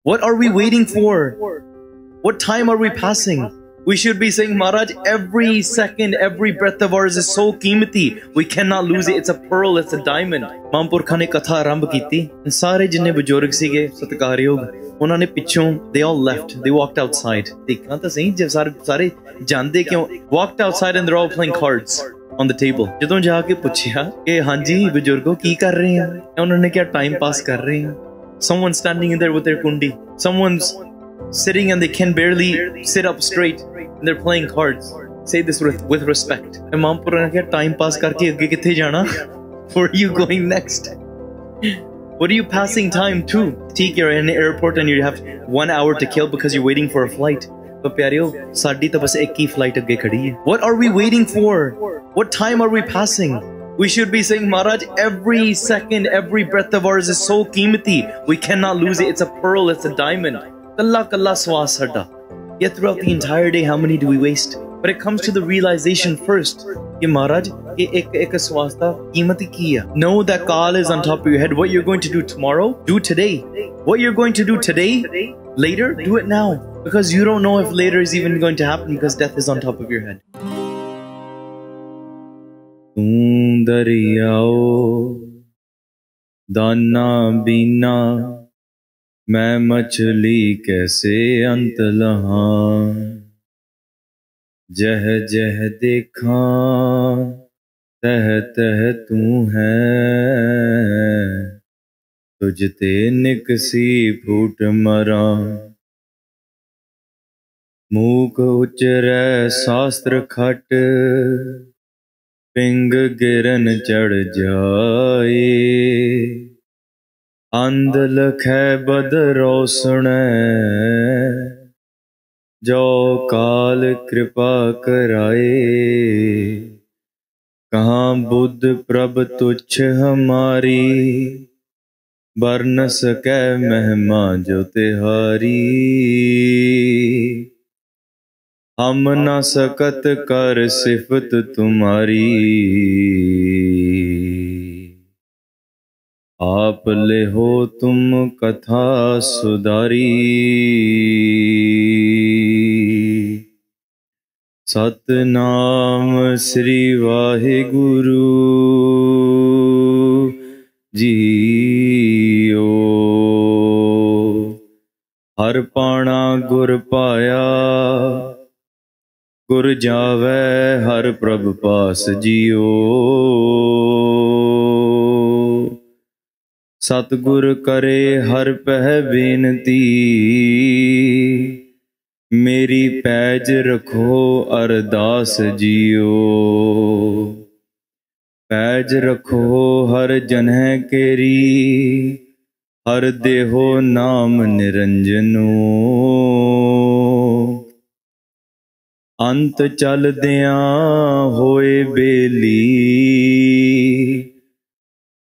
What are we waiting for? What time are we passing? We should be saying, Maharaj, every second, every breath of ours is so qeemati. We cannot lose it. It's a pearl, it's a diamond. Mahampurkha ne katha arambh ਕੀਤੀ and ਸਾਰੇ ਜਿੰਨੇ ਬਜ਼ੁਰਗ ਸੀਗੇ ਸਤਿਕਾਰਯੋਗ ਉਹਨਾਂ ਨੇ ਪਿੱਛੋਂ they all left. They walked outside. ਦੇਖਾਂ ਤਾਂ ਸਹੀ ਜੇ ਸਾਰੇ ਜਾਂਦੇ ਕਿਉਂ? Walked outside and they're all playing cards on the table. ਜਦੋਂ ਜਾ ਕੇ ਪੁੱਛਿਆ ਕਿ ਹਾਂਜੀ ਬਜ਼ੁਰਗੋ ਕੀ ਕਰ ਰਹੇ ਆ, ਉਹਨਾਂ ਨੇ ਕਿਹਾ ਟਾਈਮ ਪਾਸ ਕਰ ਰਹੇ ਆ. Someone standing in there with their kundi. Someone's sitting and they can barely sit up straight and they're playing cards. Say this with respect. And Mahampura ne kiya time pass karke agge kithe jana? Where are you going next? What are you passing time to? Theek, you're in an airport and you have 1 hour to kill because you're waiting for a flight. But pyareo, saadi ta bas ek hi flight agge khadi hai. What are we waiting for? What time are we passing? We should be saying, Maharaj, every second, every breath of ours is so qeemati. We cannot lose it. It's a pearl, it's a diamond. Kalla kalla swas sada. Yet throughout the entire day, how many do we waste? But it comes to the realization first. Ye Maharaj, ek swas da qeemati ki hai. Know that Kaal is on top of your head. What you're going to do tomorrow, do today. What you're going to do today, later, do it now. Because you don't know if later is even going to happen because death is on top of your head. ਤੂੰ ਦਰਿਆਓ ਦਾਨਾ ਬੀਨਾ ਮੈਂ ਮਛਲੀ ਕੈਸੇ ਅੰਤ ਲਹਾਂ ਜਹ ਜਹ ਦੇਖਾਂ ਤਹ ਤਹ ਤੂੰ ਹੈ ਤੁਝ ਤੇ ਨਿਕਸੀ ਫੂਟ ਮਰਾਂ ਮੂਕ ਉਚਰੈ ਸ਼ਾਸਤਰ ਖਟ ਪਿੰਗ ਗਿਰਨ ਚੜ ਜਾਏ ਅੰਧ ਲਖੈ ਬਦ ਰੋਸਣੈ ਜੋ ਕਾਲ ਕਿਰਪਾ ਕਰਾਏ ਕਹਾਂ ਬੁੱਧ ਪ੍ਰਭ ਤੁਛ ਹਮਾਰੀ ਬਰਨ ਸਕੈ ਮਹਿਮਾ ਜੋ ਤਿਹਾਰੀ हम न सकत कर सिफत तुम्हारी आप ले हो तुम कथा सुधारी सतनाम श्री वाहिगुरु जीओ हर भाणा गुर भाया गुर जावै हर प्रभ पास जियो सतगुर करे हर पह बेनती मेरी पैज रखो अरदास जियो पैज रखो हर जनह केरी हर देहो नाम निरंजनो अंत चलदियां होए बेली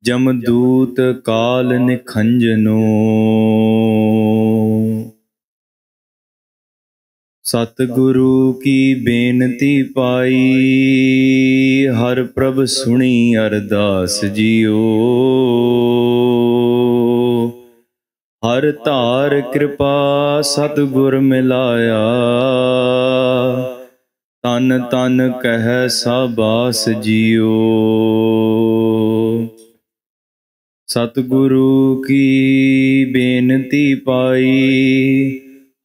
जमदूत काल निखंजनो सतगुरु की बेनती पाई हर प्रभ सुनी अरदास जियो हर धार कृपा सतगुर मिलाया तन तन कह साबास जियो सतगुरु की बेनती पाई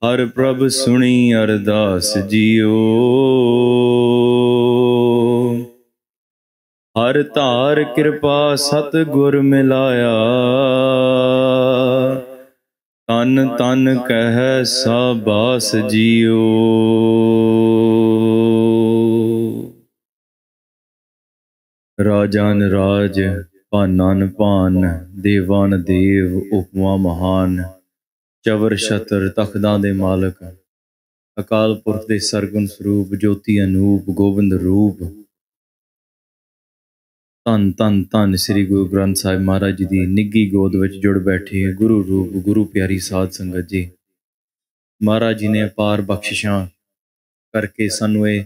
हर प्रभ सुनी अरदास जियो हर धार कृपा सतगुर मिलाया तन तन कह साबास जियो राजान राज भानान भान देवान देव उपमा महान चवर छतर तख्तां दे मालक अकाल पुरख दे सरगुण स्वरूप ज्योति अनूप गोबिंद रूप धन धन धन श्री गुरु ग्रंथ साहिब महाराज जी की निग्घी गोद विच जुड़ बैठे गुरु रूप गुरु प्यारी साध संगत जी महाराज जी ने अपार बख्शिशां करके सानू ये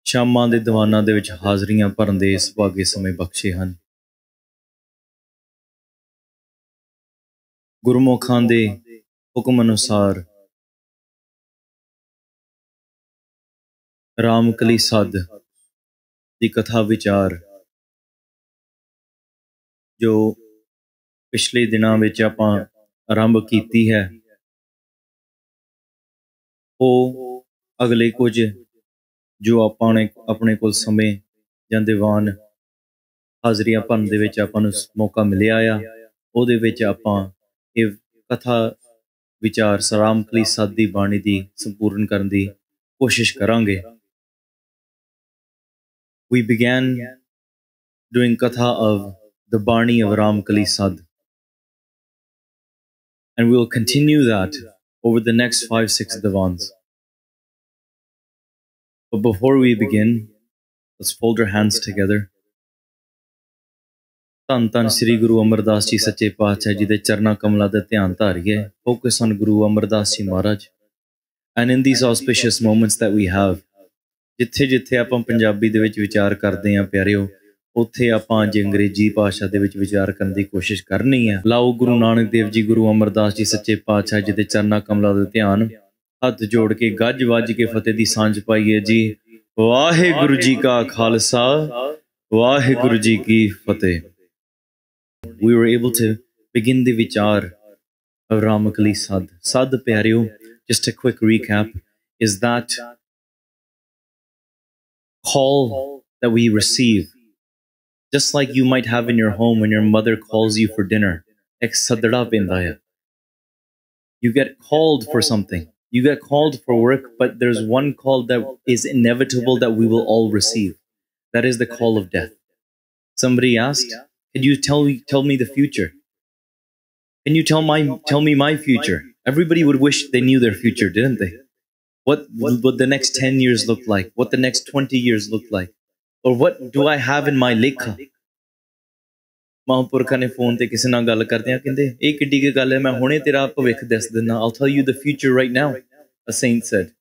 शामां दे दीवानां दे विच हाज़रियां भरन दे सुभागे समय बख्शे हन। गुरमुखां दे हुक्म अनुसार रामकली सद दी कथा विचार जो पिछले दिनों में आपां आरंभ कीती है, वो अगले कुछ जो आपां ने अपने कोल समय जां दीवान हाज़रियां भरन दे विच आपां नूं मौका मिलिया आ, उहदे विच आपां इह कथा विचार रामकली सद दी बाणी दी संपूर्ण करन दी कोशिश करांगे। We began doing katha of the Bani of Ramkali Sadh, and we will continue that over the next 5-6 divans. But before we begin, let's fold our hands together. Tan Tan Shri Guru Amar Das Ji Sache Paaj Ji de Charna Kamala de Dhyan Dhariye. Focus on Guru Amar Das Ji Maharaj. And in these auspicious moments that we have, जिथे जिथे आपां पंजाबी दे विच विचार करते हैं प्यारिओ, उत्थे आपां अज अंग्रेजी भाषा दे विच विचार करने की कोशिश करनी है। लाओ गुरु नानक देव जी गुरु अमरदास जी सच्चे पातशाह जी दे चरना कमला दे ध्यान, हथ जोड़ के गज वज के फतेह दी सांझ पाइए जी। वाहिगुरु जी का खालसा, वाहिगुरु जी की फतेह। We were able to begin the vichar of Ramkali Sadh. Sadh प्यारिओ, just a quick recap, is that call that we receive, just like you might have in your home when your mother calls you for dinner. You get called for something, you get called for work, but there's one call that is inevitable that we will all receive. That is the call of death. Somebody asked, can you tell me the future? Can you tell me my future? Everybody would wish they knew their future, didn't they? What the next 10 years look like? What the next 20 years look like? Or what do I have in my lekha? महापुरखा ने phone ते किसी नाल गल करदे कहंदे ए किड्डी की गल है, मैं हुणे तेरा भविख दस दिना, I'll tell you the future right now. A saint said,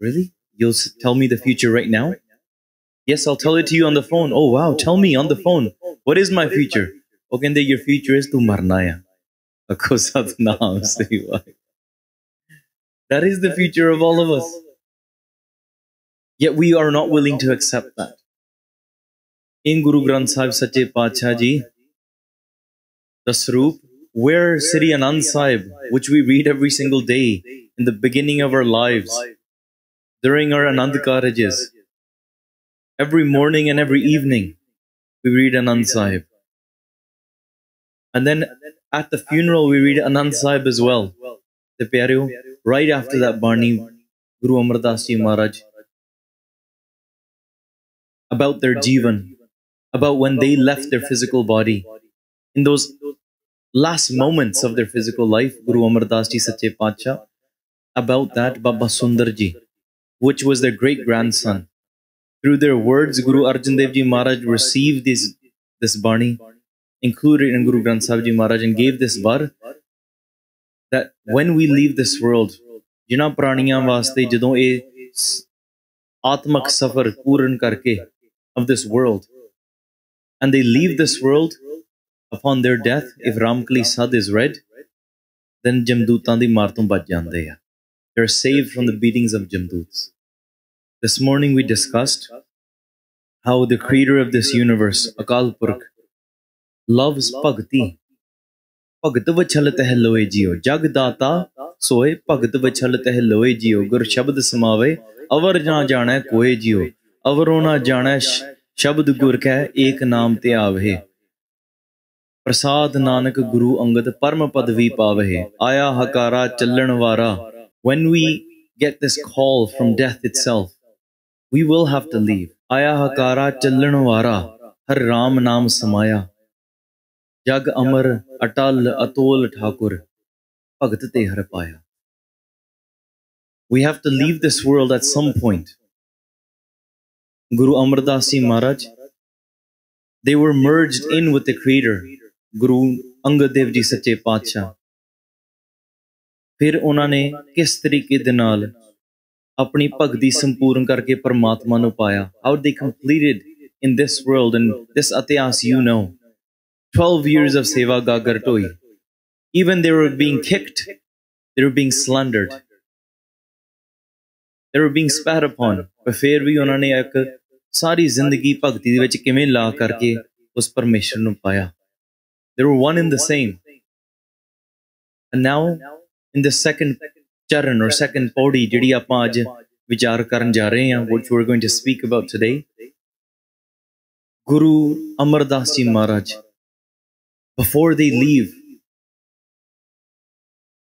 really? You'll tell me the future right now? Yes, I'll tell it to you on the phone. Oh wow, tell me on the phone. What is my future? Oh कहंदे your future is तू मरना है। अखो सतनाम सही वाहे। That is the future of all of us. Yet we are not willing to accept that. In Guru Granth Sahib Sache Paatshah Ji, the Swaroop, where Sri Anand Sahib, which we read every single day in the beginning of our lives, during our Anand Karajas, every morning and every evening, we read Anand Sahib. And then at the funeral, we read Anand Sahib as well. The Pyareo, right after that Bani, Guru Amar Das Ji Maharaj, about their Jivan, about when they left their physical body. In those last moments of their physical life, Guru Amar Das Ji Sache Paatshah, about that Baba Sundar Ji, which was their great-grandson. Through their words, Guru Arjan Dev Ji Maharaj received this Bani, included in Guru Granth Sahib Ji Maharaj, and gave this var, that when we leave this world, जिन्हां प्राणियां वास्ते जदों ये आत्मक सफर पूर्ण करके of this world, and they leave this world upon their death, if Ramkali Sadh is read, then Jamdootan di maar tों बच जांदे आ. They're saved from the beatings of Jamdoots. This morning we discussed how the creator of this universe, Akal Purkh, loves bhakti. भगत वछल तह लोए जियो, जग दाता सोए भगत वछल तह लोए जियो, गुर शब्द समावे अवर ना जाने कोए जियो, अवरों ना जाने शब्द गुर कह एक नाम ते आवे, प्रसाद नानक गुरु अंगद परम पदवी पावे, आया हकारा चलन वारा. When we get this call from death itself, we will have to leave. आया हकारा चलन वारा, हर राम नाम समाया, जग अमर अटल अतोल ठाकुर, भगत ते हर पाया. We have to leave this world at some point. Guru Amar Das Ji Maharaj, they were merged in with the Creator, Guru Angad Dev Ji Sache Paatshah. फिर उन्होंने किस तरीके दे नाल अपनी भगती संपूर्ण करके परमात्मा नू पाया. How they completed in this world and this इतिहास, you know. 12 years of seva gagar toi. Even they were being kicked They were being slandered. They were being spat upon. But फिर भी उन्होंने एक सारी जिंदगी भगती दे विच किवें ला करके उस परमेश्वर नूं पाया. They were one in the same. And now in the second charan or second paudi जिहड़ी आपां अज विचार करन जा रहे हां, which we're going to speak about today, Guru Amar Das Ji Maharaj, before they leave,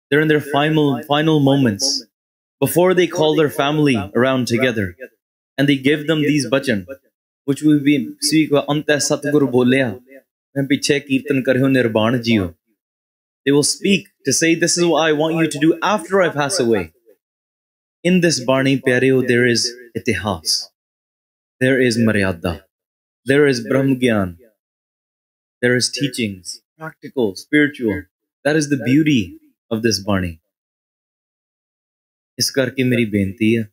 they're in their final moments, before they call their family around together, and they give them these bhajan, which we've been speaking about. Ante Satguru Boleya, and piche kirtan karyo nirbaan jiyo. They will speak to say, this is what I want you to do after I pass away. In this Bani Pyareo, there is itihas, there is Mariyada, there is Brahm Gyan, there is teachings, practical, spiritual. That is the beauty of this Bani. Is karke meri benti hai.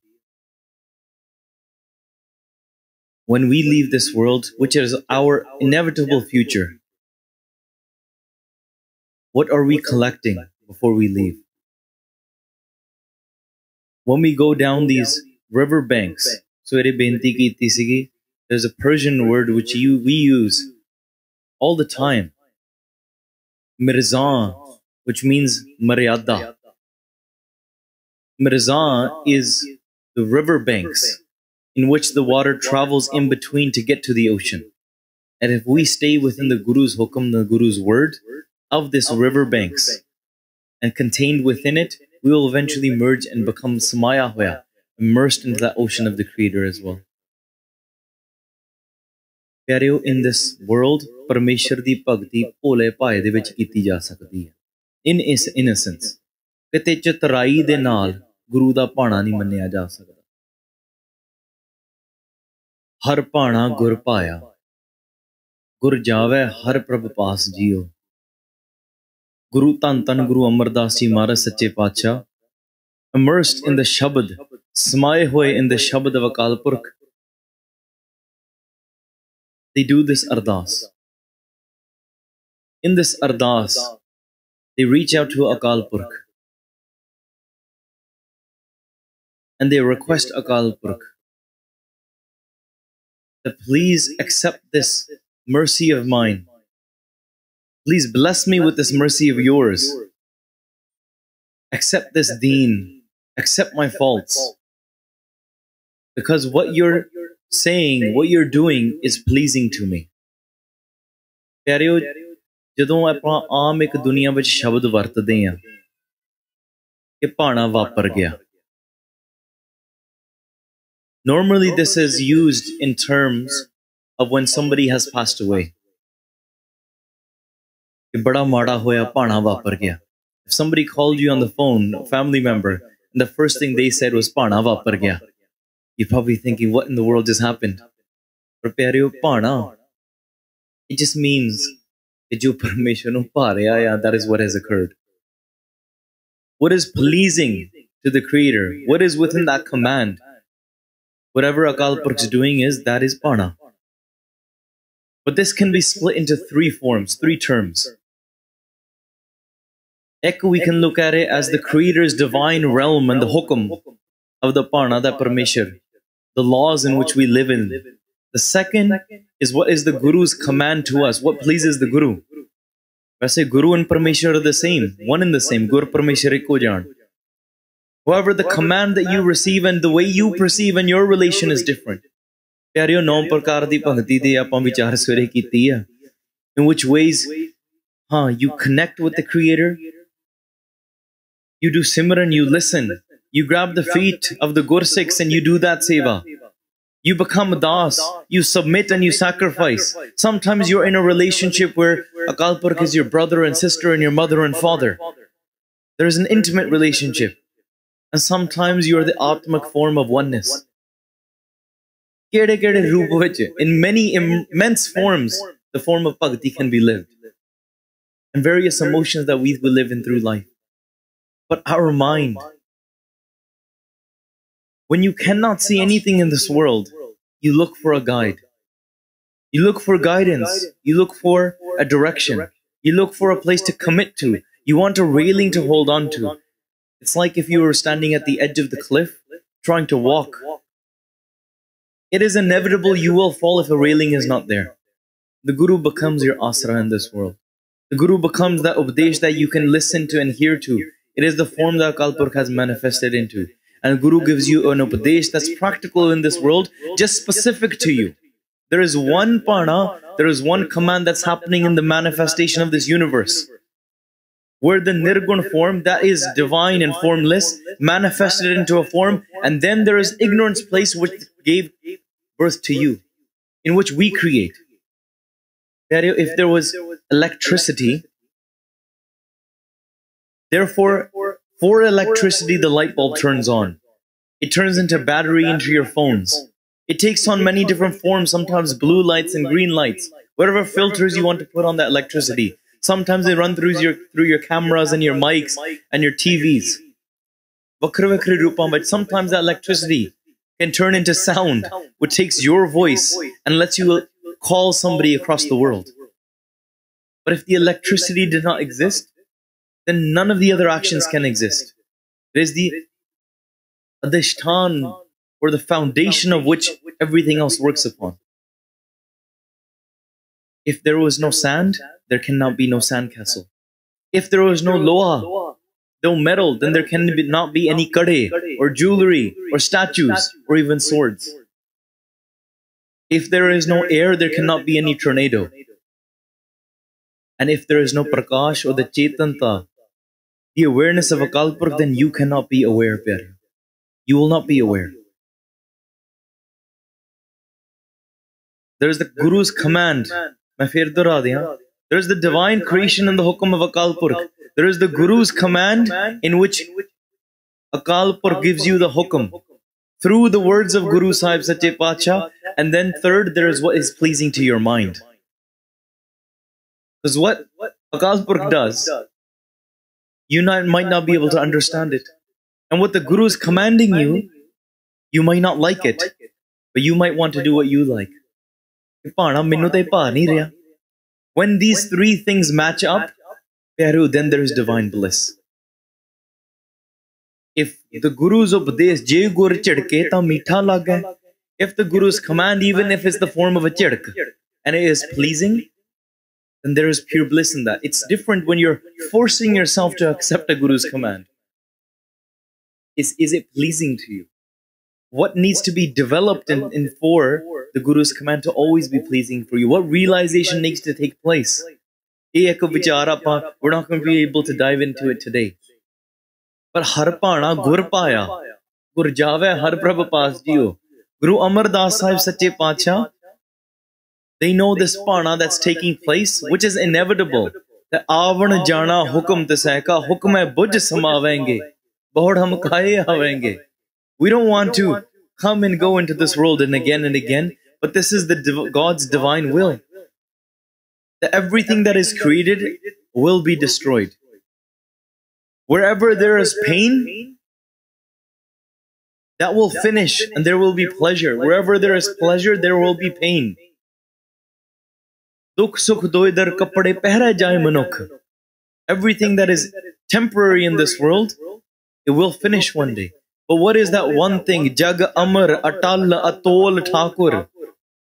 When we leave this world, which is our inevitable future, what are we collecting before we leave? When we go down these river banks, there's a Persian word which we use all the time, Mirzan, which means Maryada. Mirzan is the river banks in which the water travels in between to get to the ocean. And if we stay within the Guru's hukum, the Guru's word of this river banks, and contained within it, we will eventually merge and become samaya hoya, immersed into that ocean of the Creator as well. Pyareo, in this world, Parmeshwar di bhagti bhole Paaee de vich ਕੀਤੀ ਜਾ ਸਕਦੀ ਹੈ. In its innocence. ਕਿਤੇ ਚਤਰਾਈ ਦੇ ਨਾਲ ਗੁਰੂ ਦਾ ਭਾਣਾ ਨਹੀਂ ਮੰਨਿਆ ਜਾ ਸਕਦਾ. ਹਰ ਭਾਣਾ ਗੁਰ ਭਾਇਆ, ਗੁਰ ਜਾਵੇ ਹਰ ਪ੍ਰਭ ਪਾਸ JIO. Guru Tan Tan Guru Amar Das Ji Maharaj Sache Pacha, immersed in the Shabad, smaye hoye in the Shabad of Akal Purkh, they do this ardas. In this ardas, they reach out to Akal Purkh and they request Akal Purkh that please accept this mercy of mine. Please bless me with this mercy of yours. Accept this deen. Accept my faults. Because what you're saying, what you're doing is pleasing to me. Pyareo, ਜਦੋਂ ਆਪਾਂ ਆਮ ਇੱਕ ਦੁਨੀਆ ਵਿੱਚ ਸ਼ਬਦ ਵਰਤਦੇ ਹਾਂ ਕਿ ਭਾਣਾ ਵਾਪਰ ਗਿਆ. Normally this is used in terms of when somebody has passed away. Bada mada hoya pana vapar gaya. If somebody called you on the phone, a family member, and the first thing they said was pana vapar gaya, you're probably thinking, what in the world just happened? But pyareo, pana, it just means that is what has occurred. What is pleasing to the Creator, what is within that command, whatever Akal Purkh is doing that is pana. But this can be split into three forms, three terms. Ek, we can look at it as the Creator's divine realm and the hukum of the Pana, that Parmeshwar, the laws in which we live in. The second is what is the Guru's command to us, what pleases the Guru. Vaise Guru and Parmeshwar are the same, one and the same, Gur Parmeshwar Ekko Jaan. However, the command that you receive and the way you perceive and your relation is different. Pyareo, 9 prakar di bhagti de apan vichar swere ਕੀਤੀ ਹੈ. In which ways you connect with the Creator, you do simran, you listen, you grab the feet of the Gursikhs and you do that seva. You become a das, you submit and you sacrifice. Sometimes you're in a relationship where Akal Purkh is your brother and sister and your mother and father. There's an intimate relationship. And sometimes you're the Atmic form of oneness. In many immense forms, the form of bhakti can be lived. And various emotions that we will live in through life. But our mind, when you cannot see anything in this world, you look for a guide. You look for guidance. You look for a direction. You look for a place to commit to. You want a railing to hold on to. It's like if you were standing at the edge of the cliff, trying to walk. It is inevitable you will fall if a railing is not there. The Guru becomes your asra in this world. The Guru becomes that upadesh that you can listen to and hear to. It is the form that Akal Purkh has manifested into. And Guru gives you an upadesh that's practical in this world, just specific to you. There is one pana, there is one command that's happening in the manifestation of this universe, where the nirgun form that is divine and formless manifested into a form, and then there is ignorance place which gave birth to you, in which we create. If there was electricity, therefore for electricity the light bulb turns on. It turns into battery into your phones. It takes on many different forms, sometimes blue lights and green lights, whatever filters you want to put on that electricity. Sometimes they run through your cameras and your mics and your TVs. But sometimes that electricity can turn into sound, which takes your voice and lets you call somebody across the world. But if the electricity did not exist, then none of the other actions can exist. It is the adhishtan, or the foundation of which everything else works upon. If there was no sand, there cannot be no sandcastle. If there was no loha, no metal, then there cannot be any kare, or jewelry, or statues, or even swords. If there is no air, there cannot be any tornado. And if there is no prakash or the chetanta, the awareness of Akal Purkh, then you cannot be aware, Pyare. You will not be aware. There is the Guru's command. There is the divine creation in the hukum of Akal Purkh. There is the Guru's command in which Akal Purkh gives you the hukum through the words of Guru Sahib Sache Pacha. And then third, there is what is pleasing to your mind. Because what Akal Purkh does, you might not be able to understand it. And what the Guru is commanding you, you might not like it, but you might want to do what you like. When these three things match up, then there is divine bliss. If the Guru's upadesh, Jai Gur Chidke, ta meetha laga. If the Guru's command, even if it's the form of a chidk, and it is pleasing, then there is pure bliss in that. It's different when you're forcing yourself to accept a Guru's command. Is it pleasing to you? What needs to be developed in for the Guru's command to always be pleasing for you? What realization needs to take place? We're not going to be able to dive into it today. But Har Bhana Gur Bhaeaa, Gur Jave Har Prabh Paas Jiyo, Guru Amar Das Sahib Sache Pacha, they know this Bhana that's taking place, which is inevitable. That Avan Jana Hukum Taseka, Hukum Buj Samavenge, Bahod Hum Kaaee Havenge. We don't want to come and go into this world and again, but this is the God's divine will. That everything that is created will be destroyed. Wherever there is pain, that will finish and there will be pleasure. Wherever there is pleasure, there will be pain. Everything that is temporary in this world, it will finish one day. But what is that one thing? Jag Amar Atal Atol Thakur.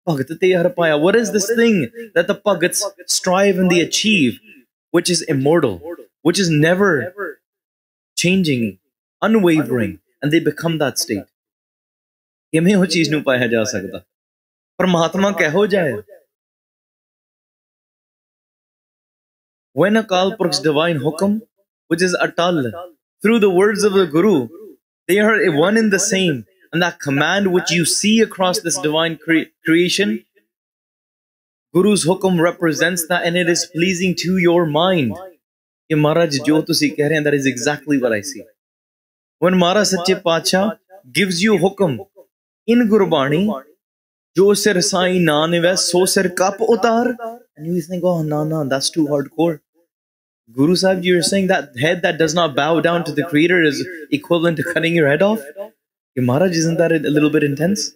What is this thing that the Bhagats strive and they achieve, which is immortal, which is never changing, unwavering, and they become that state? When Akal Purkh's divine hukum, which is atal, through the words of the Guru, they are one and the same. And that command which you see across this divine creation, Guru's hukum represents that, and it is pleasing to your mind. That is exactly what I see. When Mara Sache Pacha gives you hukum in Gurbani, Jo sir sai na nives, so sir kap utar, and you think, oh no, that's too hardcore. Guru Sahib, you're saying that head that does not bow down to the Creator is equivalent to cutting your head off? Maharaj, isn't that a little bit intense?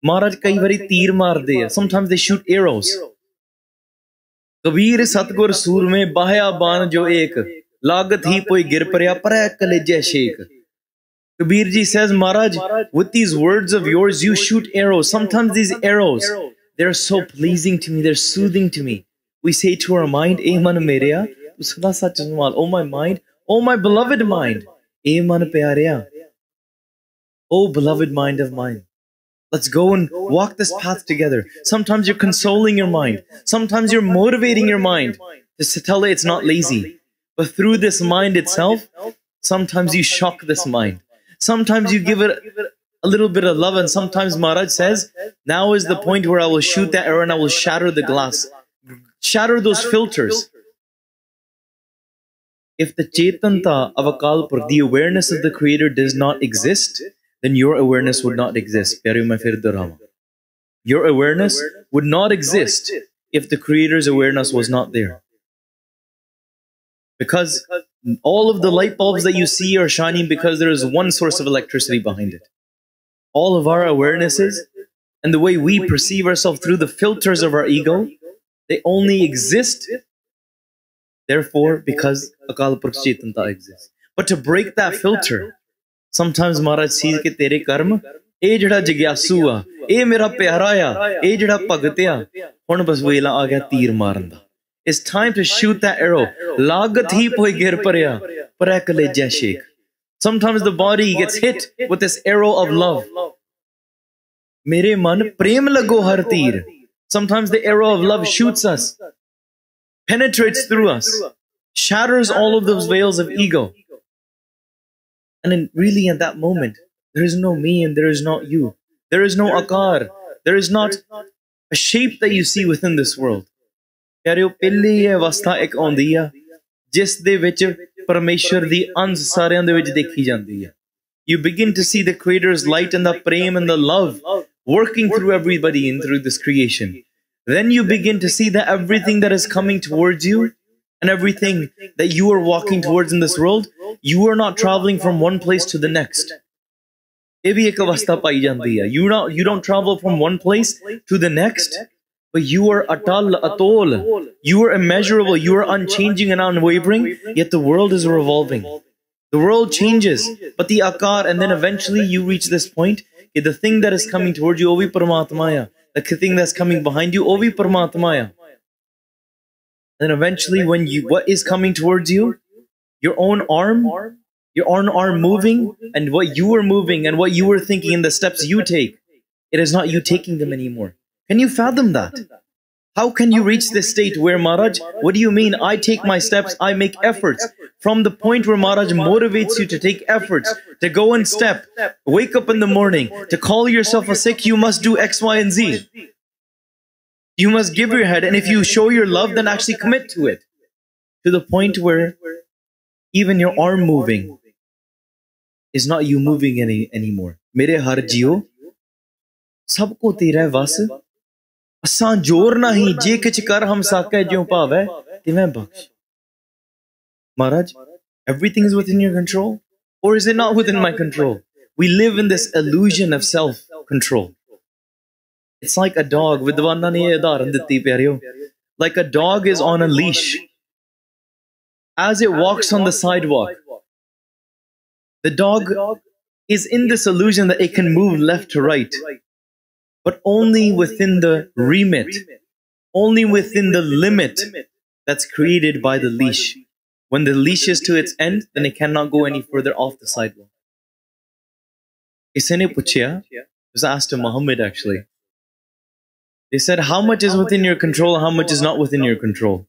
Maharaj kai vari teer maarde. Sometimes they shoot arrows. Kabir Satgur sur mein bahya ban jo ek. Lagat hi poi gir parya Paaee kalejai sheikh. Kabir Ji says, Maharaj, with these words of yours, you shoot arrows. Sometimes these arrows, they're so pleasing to me, they're soothing to me. We say to our mind, "Eh man mereya, oh my mind, oh my beloved mind, eh man pyarya, oh beloved mind of mine. Let's go and walk this path together." Sometimes you're consoling your mind. Sometimes you're motivating your mind just to tell it it's not lazy. But through this mind itself, sometimes you shock this mind. Sometimes you give it a little bit of love, and sometimes Maharaj says, now is the point where I will shoot that arrow and I will shatter the glass. Shatter those filters. If the Chetanta of Akal Purkh, the awareness of the Creator, does not exist, then your awareness would not exist. Your awareness would not exist if the Creator's awareness was not there. Because all of the light bulbs that you see are shining because there is one source of electricity behind it. All of our awarenesses and the way we perceive ourselves through the filters of our ego, they only exist, therefore, because Akal Purkh Chetanta exists. But to break that filter, sometimes Maharaj sees ke tere karma, eh jada jigyasu a, eh mera pyara a, eh jada bhagat a, hun bas vela aa gaya teer maran da. It's time to shoot that arrow. Lagat hi poi gir parya, Paaee kalejai sheikh. Sometimes the body gets hit with this arrow of love. Mere man prem lago har teer. Sometimes the arrow of love shoots us, penetrates through us, shatters all of those veils of ego. And then really at that moment, there is no me and there is not you. There is no akar. There is not a shape that you see within this world. You begin to see the Creator's light and the prem and the love working through everybody and through this creation. Then you begin to see that everything that is coming towards you and everything that you are walking towards in this world, you are not traveling from one place to the next. You don't travel from one place to the next, but you are atal, atol. You are immeasurable, you are unchanging and unwavering, yet the world is revolving. The world changes, but the akar, and then eventually you reach this point, the thing that is coming towards you, ovi paramatmaya. The thing that's coming behind you, ovi paramatmaya. And then eventually what is coming towards you? Your own arm moving, and what you are moving, and what you were thinking, and the steps you take. It is not you taking them anymore. Can you fathom that? How can you reach this state where, Maharaj, what do you mean? I take my steps, I make efforts. From the point where Maharaj motivates you to take efforts, to go and step, wake up in the morning, to call yourself a Sikh, you must do X, Y, and Z. You must give your head, and if you show your love, then actually commit to it. To the point where even your arm moving is not you moving anymore. Mere har jio, sabko tera vas. Asan jor nahi, je kich kar hum sakay jo paave, tiਵੇਂ ਬਖਸ਼. Maharaj, everything is within your control? Or is it not within my control? We live in this illusion of self-control. It's like a dog. Like a dog is on a leash. As it walks on the sidewalk, the dog is in this illusion that it can move left to right, but only within the remit, only within the limit that's created by the leash. When the leash is to its end, then it cannot go any further off the sidewalk. Isane puchya, it was asked to Muhammad actually. They said, how much is within your control, how much is not within your control?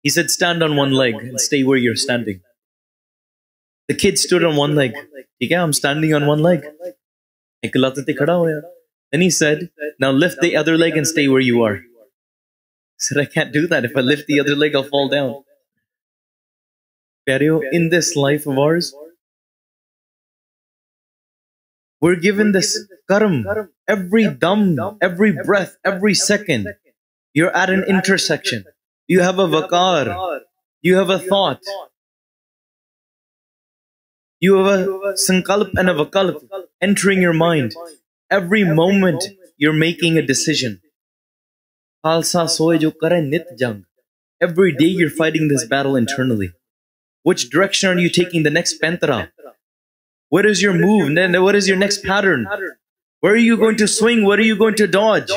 He said, stand on one leg and stay where you're standing. The kid stood on one leg. I'm standing on one leg. Then he said, now lift the other leg and stay where you are. I said, I can't do that. If I lift the other leg, I'll fall down. In this life of ours, we're given this karam. Every dam, every breath, every second, you're at an intersection. You have a vakar. You have a thought. You have a sankalp and a vakalp entering your mind. Every moment, you're making a decision. Khalsa soye jo kare nit jang. Every day you're fighting this battle internally. Which direction are you taking the next pentra? What is your move? What is your next pattern? Where are you going to swing? What are you going to dodge?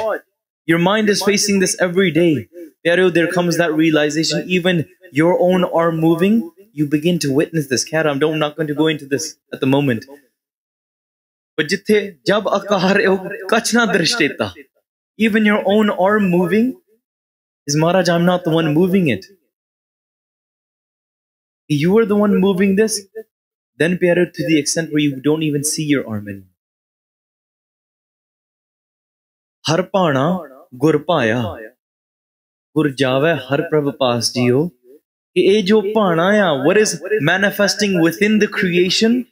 Your mind is facing this every day. There comes that realization, even your own arm moving, you begin to witness this. I'm not going to go into this at the moment. But even your own arm moving is Maharaj, I'm not the one moving it. You are the one moving this, then Pyare, to the extent where you don't even see your arm anymore. Har Bhana Gur Bhaeaa, Gur Jave Har Prabh Paas Jiyo. What is manifesting within the creation?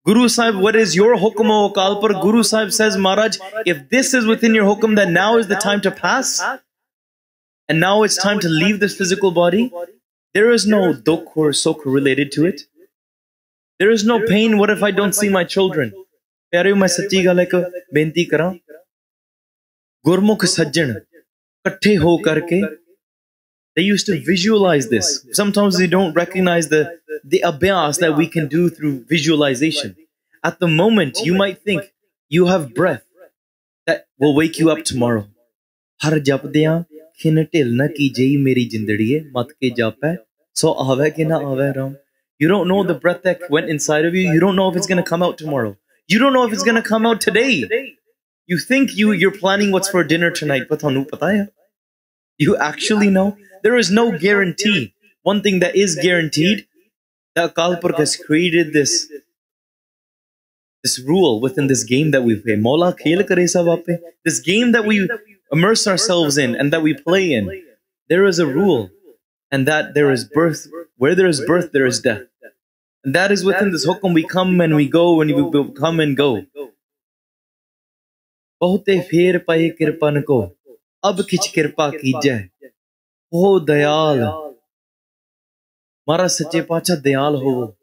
Guru Sahib, what is your hukum o Kalpar? Guru Sahib says, Maharaj, if this is within your hukum, then now is the time to pass. And now it's time to leave this physical body. There is no dukh or sukh related to it. There is no pain. What if I don't see my children? Pyare, main sachi gal ek benti karan. Gurmukh sajjan, kathe ho karke. They used to visualize this. Sometimes they don't recognize the abhyas that we can do through visualization. At the moment, you might think you have breath that will wake you up tomorrow. Har japdeyan khin til na ki jai meri jindadiye mat ke jape so aave ke na aave ram. You don't know the breath that went inside of you. You don't know if it's going to come out tomorrow. You don't know if it's going to come out today. You think you're planning what's for dinner tonight. You actually know. There is no guarantee. One thing that is guaranteed, that Kalpurk has created this rule within this game that we play. Mola khel kare sab aape. This game that we immerse ourselves in and that we play in. There is a rule, and that there is birth. Where there is birth, there is death. And that is within this hukum. We come and we go, and we come and go. Bahute pher paye kirpan ko, ab kich kirpa kijai. Oh Dayal, Mara Sache Pacha Dayal ho.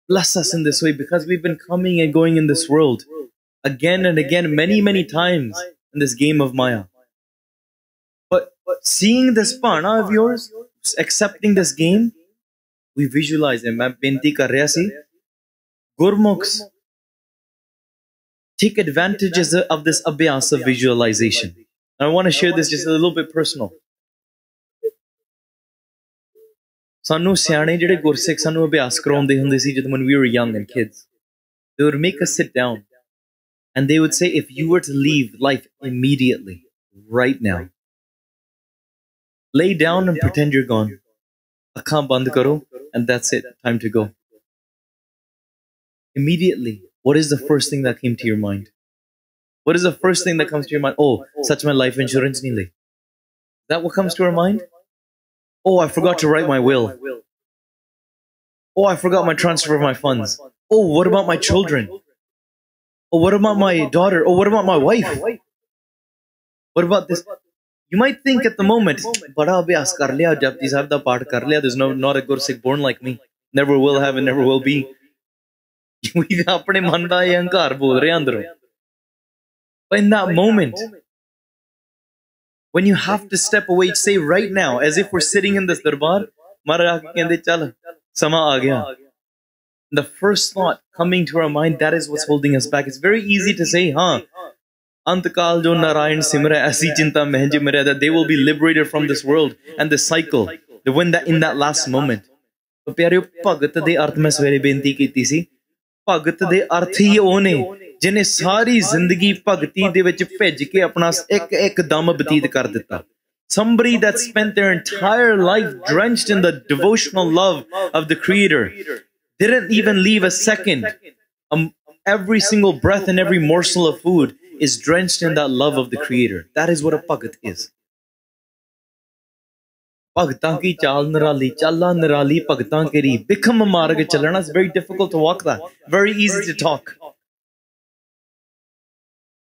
Bless us in this way, because we've been coming and going in this world again and again, many, many times in this game of Maya. But seeing this Bhana of yours, accepting this game, we visualize it. Main benti kar raha si, Gurmukhs take advantages of this abhyas of visualization. And I want to share this just a little bit personal. Sanu siane jehde Gursikh sanu abhyas karaunde hunde si when we were young and kids. They would make us sit down and they would say, if you were to leave life immediately, right now, lay down and pretend you're gone. Akhaan band karo, and that's it. Time to go. Immediately, what is the first thing that came to your mind? What is the first thing that comes to your mind? Oh, such my life insurance nile. Is that what comes to our mind? Oh, I forgot to write my will. Oh, I forgot my transfer of my funds. Oh, what about my children? Oh, what about my daughter? Oh, what about my wife? What about this? You might think at the moment, Bada abhyas kar liya, Japji Sahib da path kar liya. There's not a Gursikh born like me. Never will have and never will be. We apne man da ahankar bol rahe andro. But in that moment, when you have to step away, say right now, as if we're sitting in this darbar, the first thought coming to our mind, that is what's holding us back. It's very easy to say, Antakal jo Narayan Simra aisi chinta mehje mere, that they will be liberated from this world and the cycle, the when that in that last moment. So pyareo, Bhagat de arth mein savere benti ਕੀਤੀ ਸੀ. Bhagat de arth hi ਉਹ ਨੇ जिन्हें सारी जिंदगी भगती दे विच भेज के अपना एक दम बतीत कर दिता. Somebody that spent their entire life drenched in the devotional love of the Creator, didn't even leave a second. Every single breath and every morsel of food is drenched in that love of the Creator. That is what a Bhagat is. Bhagtan ki chal nirali, challa nirali bhagtan keri. Bikham marg chalana is very difficult to walk that. Very easy to talk.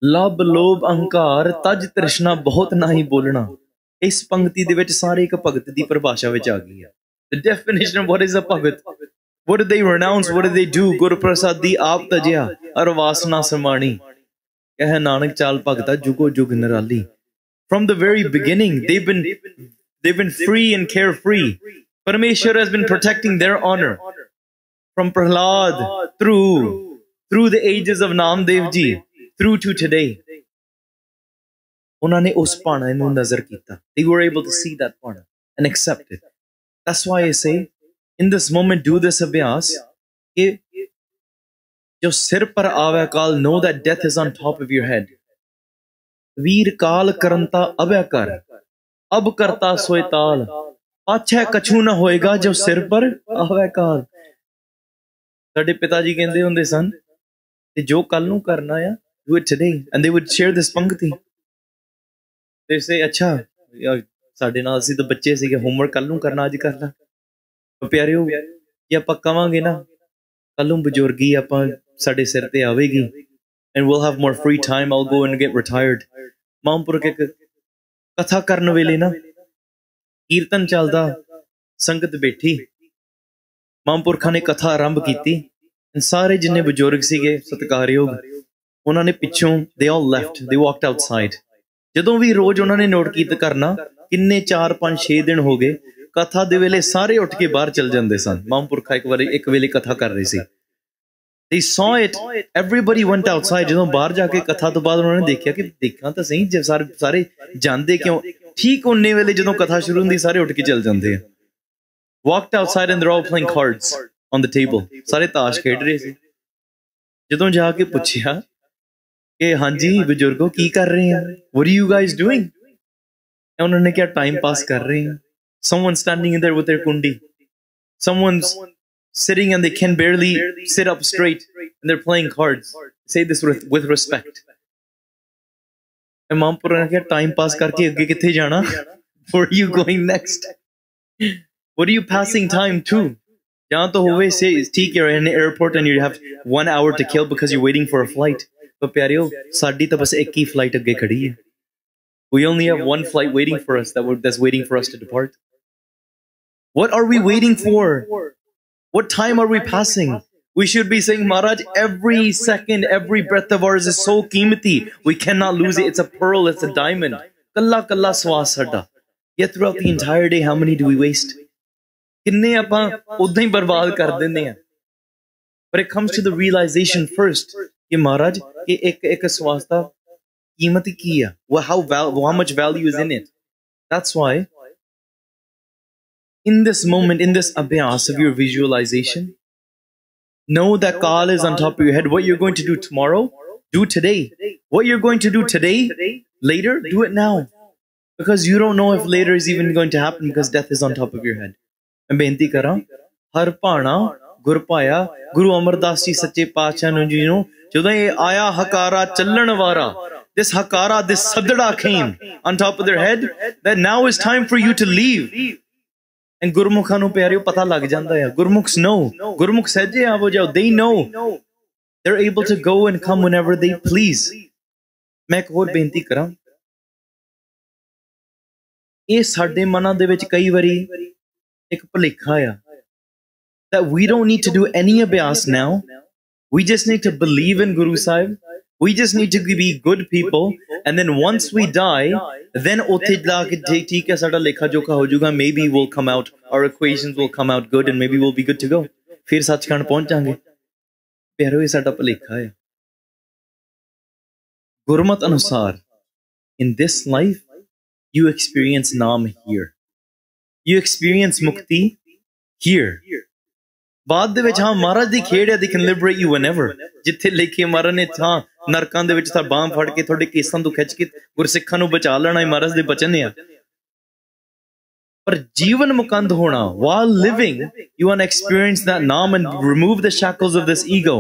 Lab, lob, ahankar, taj, trishna, bahut nahi bolna. Is pangti de vich sare ek bhagat di paribhasha vich aa gayi hai. The definition of what is a bhagat. What did they renounce? What did they do? Guru Prasad di aap tajya, arvasna samani. Keh nanak chal bhagta jugo jug nirali. From the very beginning, they've been They've been free and carefree. Parameshwar has been protecting their honor from Prahlad through the ages of Namdev Ji through to today. Unhone us Bhana nu nazar kita. They were able to see that Bhana and accept it. That's why I say, in this moment, do this abhyas. Ke jo sir par aave kal, know that death is on top of your head. Veer kal karanta abhay kar, ab karta soy taal. Pache kachu na hoega jo sir par aave kal. Sade pitaji kehinde hunde san, te jo kal nu karna ya, do it today. And they would share this pankti. They say, acha, ਸਾਡੇ ਨਾਲ ਅਸੀਂ ਤਾਂ ਬੱਚੇ ਸੀਗੇ, homework ਕੱਲ ਨੂੰ ਕਰਨਾ, ਅੱਜ ਕਰ ਲਾ। ਪਿਆਰਿਓ, ਜੇ ਆਪਾਂ ਕਵਾਂਗੇ ਨਾ ਕੱਲ ਨੂੰ ਬਜ਼ੁਰਗੀ ਆਪਾਂ ਸਾਡੇ ਸਿਰ ਤੇ ਆਵੇਗੀ, and we'll have more free time, I'll go and get retired. ਮਹਾਂਪੁਰਖ ਇੱਕ ਕਥਾ ਕਰਨ ਵੇਲੇ ਨਾ ਕੀਰਤਨ ਚੱਲਦਾ, ਸੰਗਤ ਬੈਠੀ, ਮਹਾਂਪੁਰਖਾਂ ਨੇ ਕਥਾ ਆਰੰਭ ਕੀਤੀ, ਸਾਰੇ ਜਿੰਨੇ ਬਜ਼ੁਰਗ ਸੀਗੇ ਸਤਿਕਾਰਯੋਗ, ਉਹਨਾਂ ਨੇ ਪਿੱਛੋਂ they all left, they walked outside. ਜਦੋਂ ਵੀ ਰੋਜ਼ ਉਹਨਾਂ ਨੇ ਨੋਟ ਕੀਤਾ ਕਰਨਾ, ਕਿੰਨੇ 4 5 6 ਦਿਨ ਹੋ ਗਏ, ਕਥਾ ਦੇ ਵੇਲੇ ਸਾਰੇ ਉੱਠ ਕੇ ਬਾਹਰ ਚਲ ਜਾਂਦੇ ਸਨ। ਮਹਾਂਪੁਰਖਾ ਇੱਕ ਵੇਲੇ ਕਥਾ ਕਰ ਰਹੇ ਸੀ। They saw it, everybody went outside. ਜਦੋਂ ਬਾਹਰ ਜਾ ਕੇ ਕਥਾ ਤੋਂ ਬਾਅਦ ਉਹਨਾਂ ਨੇ ਦੇਖਿਆ ਕਿ ਦੇਖਾਂ ਤਾਂ ਸਹੀ, ਜੇ ਸਾਰੇ ਜਾਂਦੇ ਕਿਉਂ? ਠੀਕ ਉਹਨੇ ਵੇਲੇ ਜਦੋਂ ਕਥਾ ਸ਼ੁਰੂ ਹੁੰਦੀ ਸਾਰੇ ਉੱਠ ਕੇ ਚਲ ਜਾਂਦੇ ਆ। Walked outside and they're all playing cards on the table. ਸਾਰੇ ਤਾਸ਼ ਖੇਡ ਰਹੇ ਸੀ। ਜਦੋਂ ਜਾ ਕੇ ਪੁੱਛਿਆ ਕਿ ਹਾਂਜੀ ਬਜ਼ੁਰਗੋ ਕੀ ਕਰ ਰਹੇ ਆ, what are you guys doing? ਉਹਨਾਂ ਨੇ ਕਿਹਾ ਟਾਈਮ ਪਾਸ ਕਰ ਰਹੇ ਆ। Someone's standing in there with their kundi. Someone's sitting and they can barely sit up straight and they're playing cards. Say this with respect. Imampuर ne kiha time pass karke agge kithe jana? Where are you going next? What are you passing time to? Jahan to hove say theek you're in an airport and you have 1 hour to kill because you're waiting for a flight. But pyareo, saadi ta bas ek hi flight agge khadi hai. We only have one flight waiting for us that's waiting for us to depart. What are we waiting for? What time are we passing? We should be saying, Maharaj, every second, every breath of ours is so qeemati. We cannot lose it. It's a pearl, it's a diamond. Kalla kalla swas sada. Yet throughout the entire day, how many do we waste? Kinne apa udda hi barbaad kar dene hain. But it comes to the realization first, कि Maharaj, ek swas da qeemati ki hai. How much value is in it? That's why in this moment, in this abhyas of your visualization, know that Kal is on top of your head. What you're going to do tomorrow, do today. What you're going to do today, later, do it now. Because you don't know if later is even going to happen because death is on top of your head. And Benti kara, Har Bhana Gur Bhaeaa, Guru Amar Das Ji Sache Paaj ji nu, ਜਦੋਂ ਇਹ ਆਇਆ ਹਕਾਰਾ ਚੱਲਣ ਵਾਰਾ, this hakara, this sadda came on top of their head, that now is time for you to leave. And Gurmukhan nu pyareo pata lag janda hai. Gurmukhs know. Gurmukh sahje aavo jao. They know. They're able to go and come whenever they please. मैं एक और बेनती करा, ਇਹ ਸਾਡੇ ਮਨਾਂ ਦੇ ਵਿੱਚ ਕਈ ਵਾਰੀ ਇੱਕ ਭੁਲੇਖਾ ਆ, that we don't need to do any abhyas now. We just need to believe in Guru Sahib. We just need to be good people. And then once we die, then theek hai sada lekha jokha ho jaga. Maybe we'll come out, our equations will come out good and maybe we'll be good to go. Fir Sachkhand pahunch jange. Pyaro ye sada bhulekha hai. Gurmat anusar, in this life, you experience Naam here. You experience Mukti here. ਬਾਅਦ ਦੇ ਵਿੱਚ ਹਾਂ ਮਹਾਰਾਜ ਦੀ ਖੇਡ ਹੈ, they can liberate you whenever. ਜਿੱਥੇ ਲਿਖੇ ਮਹਾਰਾਜ ਨੇ ਥਾਂ ਨਰਕਾਂ ਦੇ ਵਿੱਚ ਤਾਂ ਬਾਂਹ ਫੜ ਕੇ ਤੁਹਾਡੇ ਕੇਸਾਂ ਤੋਂ ਖਿੱਚ ਕੇ ਗੁਰਸਿੱਖਾਂ ਨੂੰ ਬਚਾ ਲੈਣਾ, ਮਹਾਰਾਜ ਦੇ ਬਚਨ ਆ। ਪਰ ਜੀਵਨ ਮੁਕੰਦ ਹੋਣਾ, while living, you want to experience that naam and remove the shackles of this ego.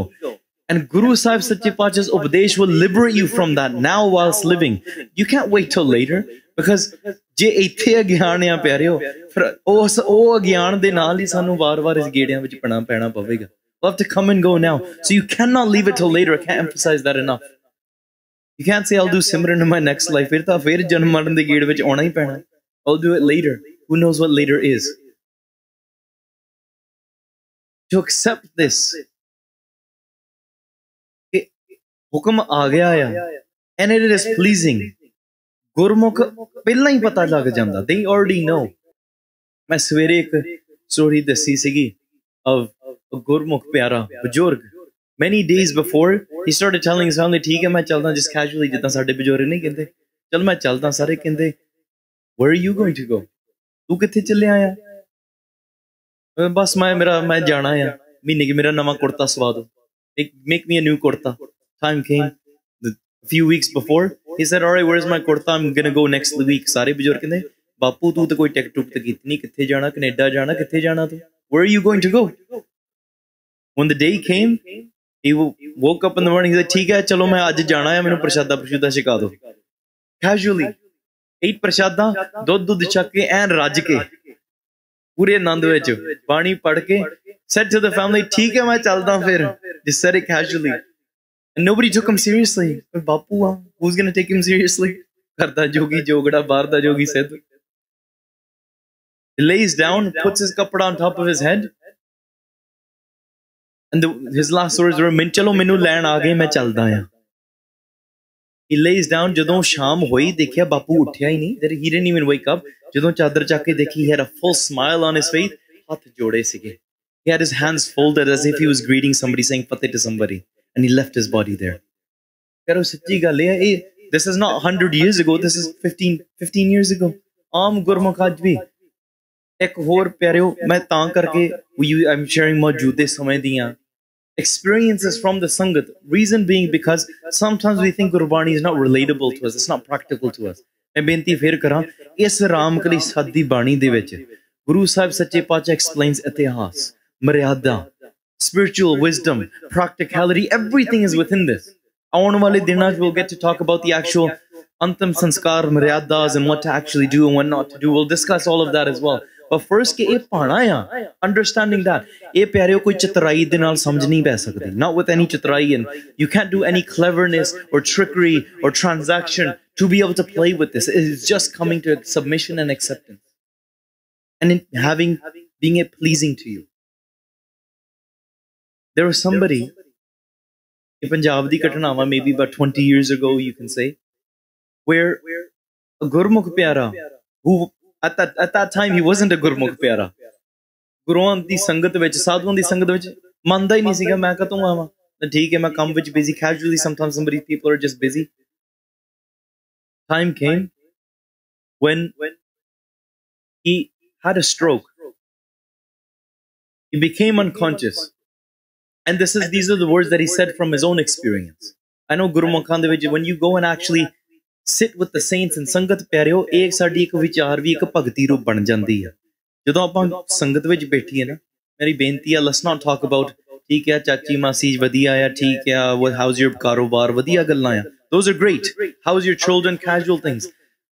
And Guru Sahib Sache Paaj's Upadesh will liberate you from that now whilst living. You can't wait till later, because ਜੇ ਇੱਥੇ ਅਗਿਆਨ ਆ ਪਿਆਰਿਓ, ਫਿਰ ਉਹ ਅਗਿਆਨ ਦੇ ਨਾਲ ਹੀ ਸਾਨੂੰ ਵਾਰ-ਵਾਰ ਇਸ ਗੇੜਿਆਂ ਵਿੱਚ ਪੈਣਾ ਪਵੇਗਾ. We'll have to come and go now. So you cannot leave it till later. I can't emphasize that enough. You can't say I'll do Simran in my next life. ਫਿਰ ਤਾਂ ਫਿਰ ਜਨਮ ਮਰਨ ਦੇ ਗੇੜ ਵਿੱਚ ਆਉਣਾ ਹੀ ਪੈਣਾ. I'll do it later. Who knows what later is? To accept this, ਹੁਕਮ ਆ ਗਿਆ ਆ, and it is pleasing. Gurmukh ਪਹਿਲਾਂ ਹੀ ਪਤਾ ਲੱਗ ਜਾਂਦਾ. They already know. मैं सवेरे एक story दसी सीगी of a Gurmukh प्यारा बुजुर्ग. Many days before, he started telling his family, ठीक है मैं चलता just casually जितना साढ़े बुजुर्ग नहीं कहते चल मैं चलता सारे कहते where are you going to go? तू किथे चले आया? बस मैं जाना है महीने की मेरा नवा कुर्ता सवा दो. Make me a new kurta. Time came a few weeks before. He said, all right, where's my kurta? I'm gonna go next week. सारे बुजुर्ग कहते बापू तू तो कोई टिकट टुक तो कीती नहीं किथे जाना कनेडा जाना किथे जाना तू where are you going to go? When the day came, he woke up in the morning. He said, ठीक है चलो मैं आज जाना है मैंने प्रशादा छिका दो. Casually ate प्रशादा दूध छक के एन रज के पूरे आनंद विच पानी पढ़ के said to the family ठीक है मैं चलदा फिर. Just said it casually and nobody took him seriously. Bapu who's gonna take him seriously? करदा जोगी जोगड़ा बाहर दा जोगी सिद्ध. He lays down, puts his kapda on top of his head, and his last words were, "Chalo menu lain aa gaye, main chalda aa." He lays down. Jadon sham hoi, dekhiya bapu uthya hi nahi. He didn't even wake up. Jadon chadar chak ke dekhi, he had a full smile on his face. Hath jode sige. He had his hands folded as if he was greeting somebody, saying fateh to somebody, and he left his body there. Karo sachi gall hai. This is not 100 years ago. This is 15 years ago. Aam Gurmukh aaj bhi. एक होर प्यारे मैं तां करके I'm sharing मौजूदे समय दियां experiences from the sangat. Reason being because sometimes we think Gurbani is not relatable to us, it's not practical to us. मैं बेनती फिर करा इस रामकली साध दी बाणी दे विच Guru Sahib सच्चे पातशाह explains इतिहास, मर्यादा, spiritual wisdom, practicality, everything is within this. आने वाले दिनां we'll get to talk about the actual antam sanskar, maryadas and what to actually do and what not to do. We'll discuss all of that as well. But first ke ਇਹ ਪਾਣਾ ਆ understanding that ਇਹ ਪਿਆਰਿਓ ਕੋਈ ਚਤਰਾਈ ਦੇ ਨਾਲ ਸਮਝ ਨਹੀਂ ਪੈ ਸਕਦੀ. Not with any ਚਤਰਾਈ, and you can't do any cleverness or trickery or transaction to be able to play with this. It is just coming to submission and acceptance and in being it pleasing to you. There was somebody in Punjab di ਘਟਨਾਵਾਂ maybe about 20 years ago you can say where a Gurmukh pyara who at that time he wasn't a Gurmukh pyara. Guruan di sangat vich sadhuan di sangat vich manda hi nahi siga main katon awa theek hai main kam vich busy. Casually sometimes people are just busy. Time came when he had a stroke. He became unconscious, and these are the words that he said from his own experience. I know Gurmukhan de vich when you go and actually sit with the saints and sangat pyareo ek saadi ek vichar vi ek bhagti roop ban jandi hai. Jadon apan sangat vich baithi hai na meri benti hai let's not talk about theek hai chachi masi vadiya hai theek hai how's your karobar vadiya gallan hai. Those are great. How's your children? Casual things.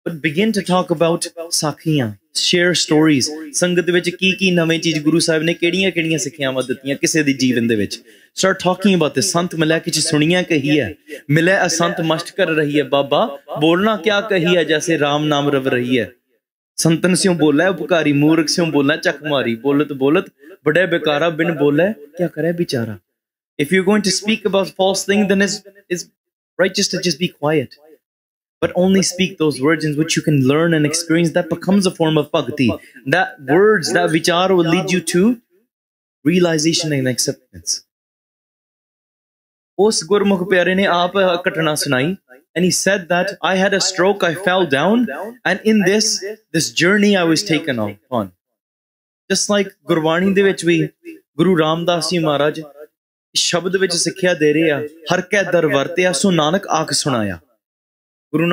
But begin to talk about sakhiyan, share stories. Sangat vich ki nave cheez Guru Sahib ne kediyan sikhiyawan dittiyan kise di jeevan de vich. Start talking about this. Sant Milaaeaa ki suniya kahi hai. Milaaeaa sant mast kar rahi hai. Baba bolna kya kahi hai jaise Ram naam rav rahi hai. Santan syon bola hai upkari मूर्ख syon bola chak mari bolat bade bekara bin bola kya kare bichara. If you're going to speak about false things, then it's righteous to just be quiet. But only speak those words in which you can learn and experience. That becomes a form of bhakti. That words, that vichar will lead you to realization and acceptance. Us Gurmukh pyare ne aap घटना सुनाई, and he said that I had a stroke, I fell down, and in this journey I was taken on. Just like Gurbani de vich vi Guru Ramdas Ji Maharaj शब्द विच सिक्ख्या दे रहे आ हर कै दर वरत्या सो नानक आख सुनाया. Guru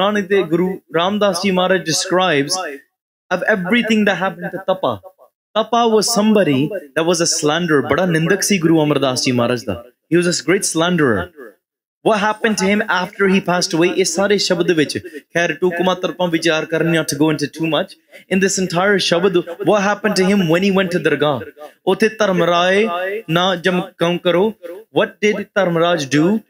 Ramdas Ji Maharaj describes of everything that happened to Tapa. Tapa was somebody that was a slanderer. Bada nindak si Guru Amar Das Ji Maharaj da. He was a great slanderer. What happened to him after he passed away is sare shabad vich. Khair tu kuma tarpan vichar karne, not to go into too much. In this entire shabad, what happened to him when he went to Dargah? Ote Dharmraj na jam kam karo. What did Dharmraj do?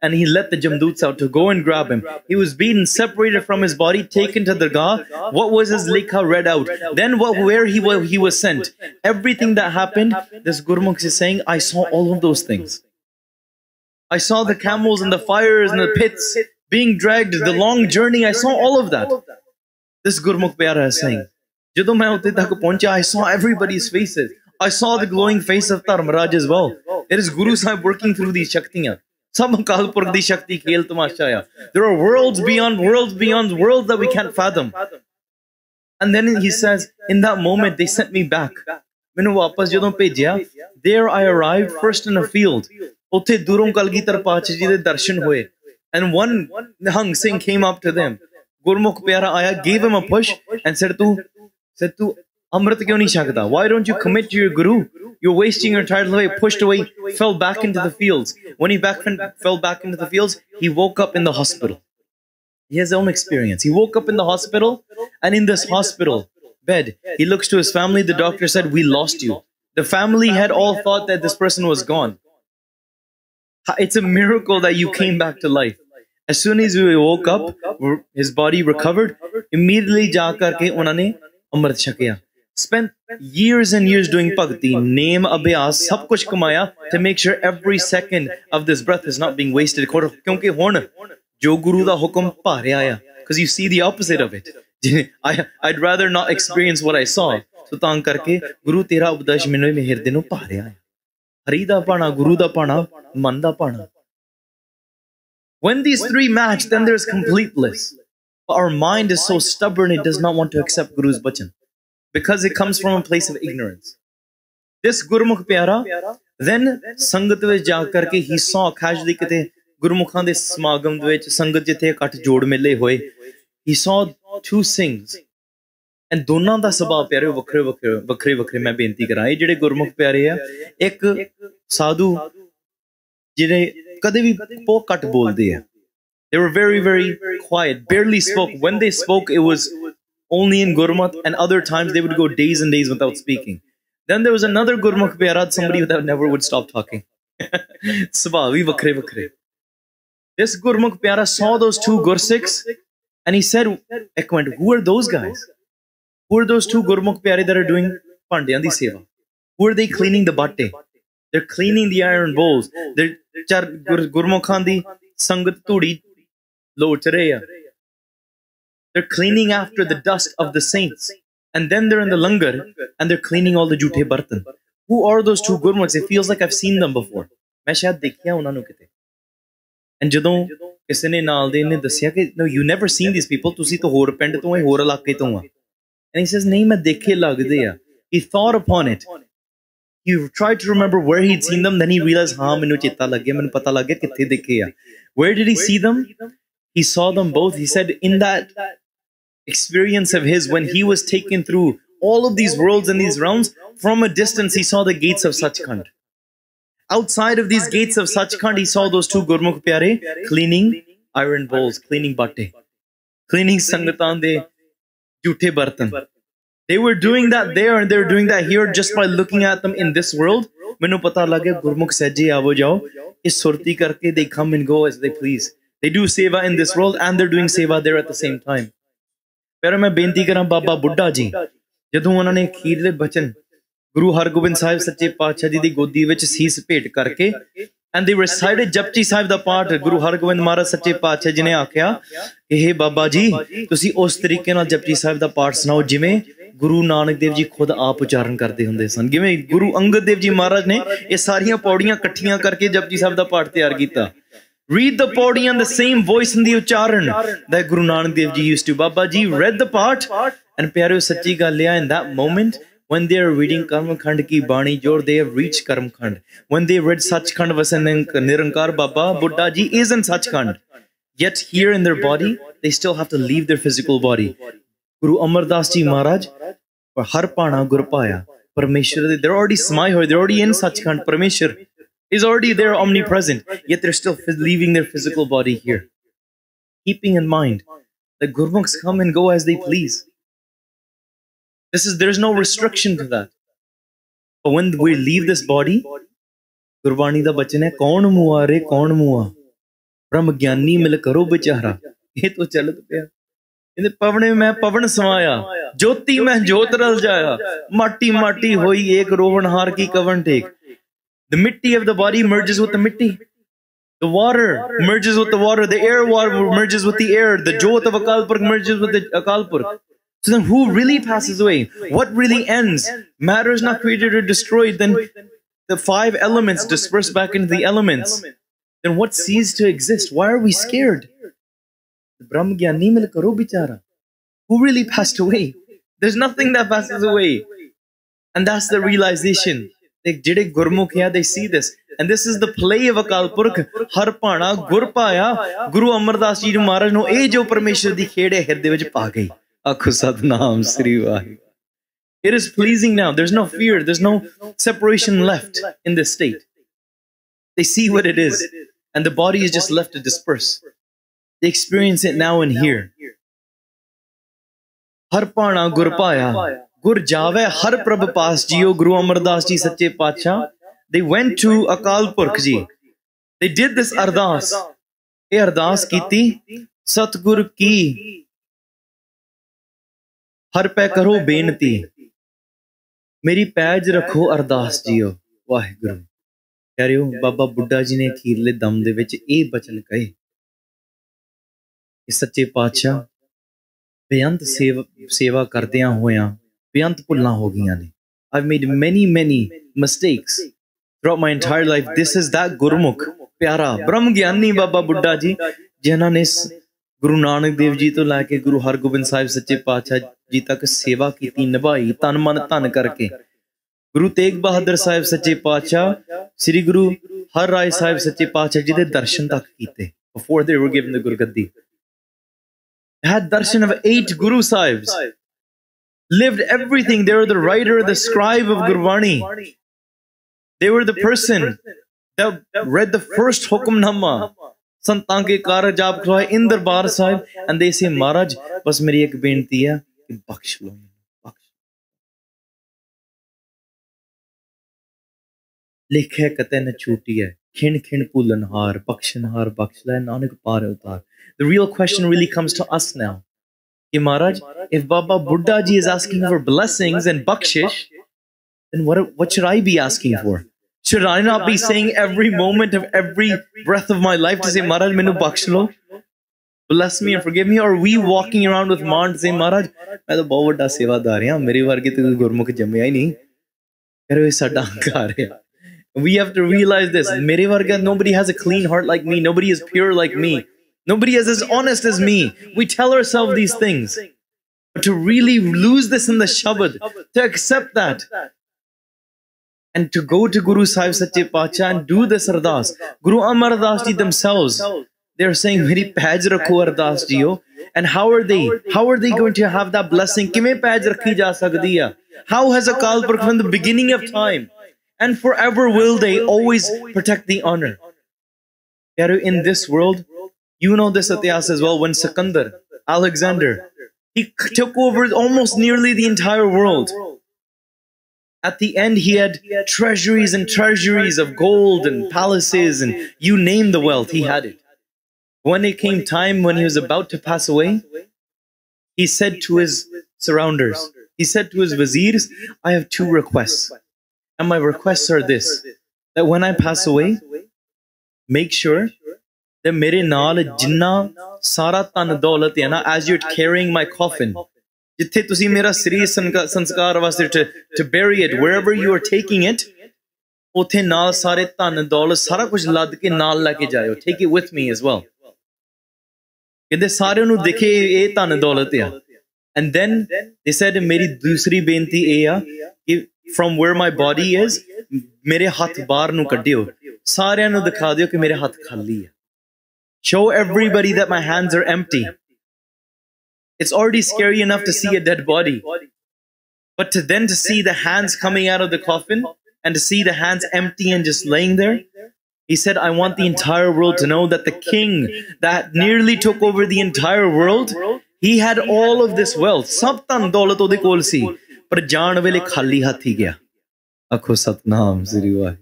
And he let the Jamdoots out to go and grab him. He was beaten, separated from his body, taken to Dargah. What was his lekha read out? Then where he was sent. Everything that happened, this Gurmukh is saying, I saw all of those things. I saw the camels and the fires and the pits being dragged, the long journey. I saw all of that. This Gurmukh Pyara is saying. ਜਦੋਂ ਮੈਂ ਉੱਥੇ ਤੱਕ ਪਹੁੰਚਿਆ, I saw everybody's faces. I saw the glowing face of Dharmraj as well. It is Guru Sahib working through these Shaktiyan. Sab Akal Purkh di Shakti khel tamasha aya. There are worlds beyond worlds that we can't fathom. And then he says, in that moment, they sent me back. Mainu wapas jadon bhejya, there I arrived first in a field. Utthe duron Kalgitar Paaj ji de darshan hoye. And one Nihang Singh came up to them. Gurmukh Pyara aya, gave him a push and said, Tu Amrit kyun nahi shakda? Why don't you commit to your Guru? You're wasting your time away. Pushed away, fell back into the fields. When he fell back into the fields, he woke up in the hospital. He has his own experience. He woke up in the hospital, and in this hospital bed, he looks to his family. The doctor said, we lost you. The family had all thought that this person was gone. It's a miracle that you came back to life. As soon as he woke up, his body recovered. Immediately ja karke unhone amrit shakya. Spent years and years doing bhakti, name, abhyas, sab kuch kamaya to make sure every second of this breath is not being wasted. Kyunki hon jo Guru da hukum Paaee aaya, because you see the opposite of it. I'd rather not experience what I saw. So taan karke Guru tera updesh mainu hirde nu Paaee aaya. Hari da Bhana, Guru da Bhana, Man da Bhana. When these three match, then there's complete bliss. But our mind is so stubborn, it does not want to accept Guru's bachan, because it comes from a place of ignorance. This Gurmukh Pyara, then Sangat vich ja karke he saw casually kite Gurmukhan de samagam vich Sangat jithe ikat jod mele hoye. He saw two Singhs. And ਦੋਨਾਂ ਦਾ ਸੁਭਾਅ ਪਿਆਰੇ ਵੱਖਰੇ ਮੈਂ ਬੇਨਤੀ ਕਰਾਂ। ਇਹ ਜਿਹੜੇ ਗੁਰਮੁਖ ਪਿਆਰੇ ਆ, ਇੱਕ ਸਾਧੂ ਜਿਹੜੇ ਕਦੇ ਵੀ ਬਹੁਤ ਘੱਟ ਬੋਲਦੇ ਆ। They were very, very quiet, barely spoke. When they spoke, it was only in Gurmat, and other times they would go days and days without speaking. Then there was another Gurmukh Pyara, somebody that never would stop talking. Suਭਾਅ ਵੀ ਵੱਖਰੇ। This Gurmukh Pyara saw those two Gursikhs, and he said, who are those guys? Who are those two Gurmukh Pyare that are doing Pandyan di seva? Who are they cleaning the batte? They're cleaning the iron bowls. They're Gurmukhan di sangat tudi loch reya. They're cleaning after the dust of the saints. And then they're in the langar and they're cleaning all the jute bartan. Who are those two Gurmukhs? It feels like I've seen them before. Main shayad dekhiya unna nu kite. And jadon kisi ne naal de ne dassiya ki no, you never seen these people. Tusi to hor pind to hai, hor ilake to ha. And he says, nahi main dekhe lagde ya. He thought upon it. He tried to remember where he'd seen them. Then he realized, haan, mainu cheta lag gaya, mainu pata lag gaya kithe dekhe ya. Where did he see them? He saw them both. He said, in that experience of his, when he was taken through all of these worlds and these realms, from a distance, he saw the gates of Sachkhand. Outside of these gates of Sachkhand, he saw those two Gurmukh Pyare cleaning iron bowls, cleaning batte, cleaning sangatan de jute bartan. They were doing that there and they were doing that here just by looking at them in this world. Mainu pata lage Gurmukh Saji aavo jao. Is surti karke they come and go as they please. They do seva in this world and they're doing seva there at the same time. Pero main benti karan Baba Buddha Ji, jadon ਉਹਨਾਂ ਨੇ ਅਖੀਰਲੇ ਬਚਨ Guru Hargobind Sahib Sache Paatshah Ji di godi vich sees ਭੇਟ ਕਰਕੇ, and they recited Japji Sahib da ਪਾਠ. Guru Hargobind Maharaj Sache Paatshah Ji ਨੇ ਆਖਿਆ ਕਿ हे ਬਾਬਾ ਜੀ, ਤੁਸੀਂ ਉਸ ਤਰੀਕੇ ਨਾਲ Japji Sahib ਦਾ ਪਾਠ ਸੁਣਾਓ ਜਿਵੇਂ Guru Nanak Dev Ji ਖੁਦ ਆਪ ਉਚਾਰਨ ਕਰਦੇ ਹੁੰਦੇ ਸਨ। ਜਿਵੇਂ Guru Angad Dev Ji Maharaj ਨੇ ਇਹ ਸਾਰੀਆਂ ਪੌੜੀਆਂ ਇਕੱਠੀਆਂ ਕਰਕੇ Japji Sahib ਦਾ ਪਾਠ ਤਿਆਰ ਕੀਤਾ। Read the paudi in the same voice in the ucharan that Guru Nanak Dev Ji used to. Baba Ji read the part, and pyareo sachi gal liya, in that moment when they are reading Karmakhand ki Bani Jor, they have reached Karmakhand. When they read Sachkhand Vasan Nirankar, Baba Buddha Ji is in Sachkhand. Yet here in their body, they still have to leave their physical body. Guru Amar Das Ji Maharaj, Har Bhana Gur Bhaeaa, Parmeshwar, they're already Smaihoi, they're already in Sachkhand. Parmeshwar is already there, omnipresent, yet they're still leaving their physical body here. Keeping in mind that Gurmukhs come and go as they please. There's no restriction to that. But when we leave this body, Gurbani da bachan hai, kaun mua re kaun mua, Brahm Gyani mil karo bichara. Ye to chalat paya. In the pavane mein pavan samaya, jyoti mein jyot ral jaya, matti matti hoi ek rohan har ki kavan take. The mitti of the body merges with the mitti. The water merges with the water. The air water merges with the air. The jyot of Akal Purkh merges with the Akal Purkh. So then who really passes away? What really ends? Matter is not created or destroyed. Then the 5 elements disperse back into the elements. Then what ceased to exist? Why are we scared? Who really passed away? There's nothing that passes away. And that's the realization. They see this. And this is the play of Akal Purkh. Har Bhana Gur Bhaeaa. Guru Amar Das Ji Maharaj no eh jo Parmeshwar di khede hirde vich pa gayi. Akhu Satnam Sri Vahe. It is pleasing now. There's no fear. There's no separation left in this state. They see what it is. And the body is just left to disperse. They experience it now and here. Har Bhana Gur Bhaeaa. Gur Jave Har Prabh Paas Jiyo Guru Amar Das Ji Sache Pacha. They went to Akal Purkh Ji. They did this ardas. Ye ardas kiti Satgur ki har pe karo benti. Meri Paij rakho ardas jiyo. Vaheguru. Keree Baba Buddha Ji ne akhirle dam de vich eh bachan kahe. Ye Sache Pacha beyant seva kardiyan hoya beyant bhulna ho giyan ne. I've made many mistakes throughout my entire life. This is that Gurmukh Pyara Brahm Gyani Baba Buddha Ji जिन्हां ने Guru Nanak Dev Ji to laake Guru Hargobind Sahib Sache Pacha Ji tak seva kiti nibhai tan man tan karke. Guru Tegh Bahadur Sahib Sache Pacha Sri Guru Har Rai Sahib Sache Pacha Ji de darshan tak kite before they were given the Guru Gaddi. They had darshan of 8 Guru Sahibs. Lived everything. They were the writer, the scribe of Gurbani. They were the person that read the first Hukamnama. Santan ke karaj aap khloye in Darbar Sahib, and they say, Maharaj, bas meri ek benti hai ki bakhsh lo. Likhe kate na chuti hai, khin khin pulan har, bakshan har, bakshla nanak paare utar. The real question really comes to us now. Ki Maharaj, if Baba Buddha Ji is asking for blessings and bakshish, then what should I be asking for? Should I not be saying every moment of every breath of my life to say, Maharaj, mainu bakhsh lo, bless me and forgive me? Or are we walking around with maan to say, Maharaj, main to bahut vada sevadar haan, mere varge to Gurmukh jammya hi nahi. Keree sada ahankar hai. We have to realize this. Mere varga, nobody has a clean heart like me. Nobody is pure like me. Nobody is as honest as me. We tell ourselves these things. But to really lose this in the Shabad, to accept that, and to go to Guru Sahib Sache Pacha and do this ardas. Guru Amar Das Ji themselves, they're saying, Meri Paij rakho ardas jiyo. And how are they? How are they going to have that blessing? Kime Paij rakhi ja sakdi hai? How has Akal Purkh from the beginning of time and forever will they always protect the honor? In this world, you know this Ityas as well, when Sikandar, Alexander, he took over almost nearly the entire world. At the end, he had treasuries and treasuries of gold and palaces, and you name the wealth, he had it. When it came time when he was about to pass away, he said to his surrounders, he said to his viziers, I have 2 requests. And my requests are this, that when I pass away, make sure that mere naal jinna sara tan daulat hai na, as you're carrying my coffin, jithe tusi mera sri sanskar vaste to bury it, wherever you are taking it, uthe naal sare tan daulat sara kuch lad ke naal leke jayo. Take it with me as well. Kende sare nu dekhe eh tan daulat hai. And then they said, meri dusri benti eh hai ki from where my body is, mere hath baar nu kaddiyo. Saaryan nu dikha diyo ki mere hath khali hai. Show everybody that my hands are empty. It's already scary enough to see a dead body. But to see the hands coming out of the coffin and to see the hands empty and just laying there, he said, I want the entire world to know that the king that nearly took over the entire world, he had all of this wealth. Sab tan daulat ode kol si, par jaan vele khali hath hi gaya. Akho Satnam Sri Vahe.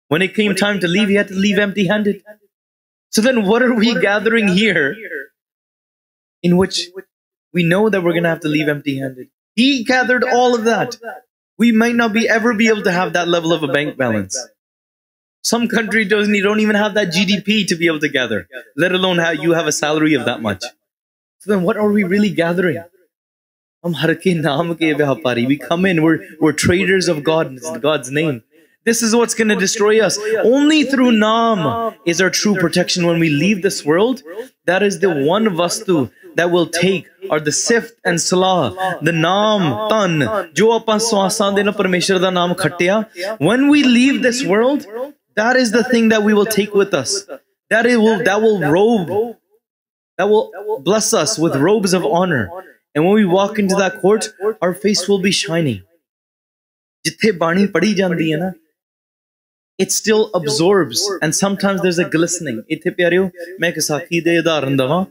When it came time to leave, he had to leave empty-handed. So then what are we gathering here in which we know that we're going to have to leave empty-handed? He gathered all of that. We might not ever be able to have that level of a bank balance. Some country don't even have that GDP to be able to gather, let alone how you have a salary of that much. So then what are we really gathering? Hum har ke naam ke vyapari. We come in, we're traders of God's name. This is what's going to destroy us. Only through Naam is our true protection when we leave this world. That is the one vastu that will take, or the sift and salah, the Naam, Tan, jo apan swasan de na Parmeshwar da naam khatya. When we leave this world, that is the thing that we will take with us. That will bless us with robes of honor. And when we walk into that court, our face will be shining. Jithe bani padhi jandi hai na, it still absorbs, and sometimes there's a glistening. Ithe pyareo, main ek sakhi de udaharan dawa.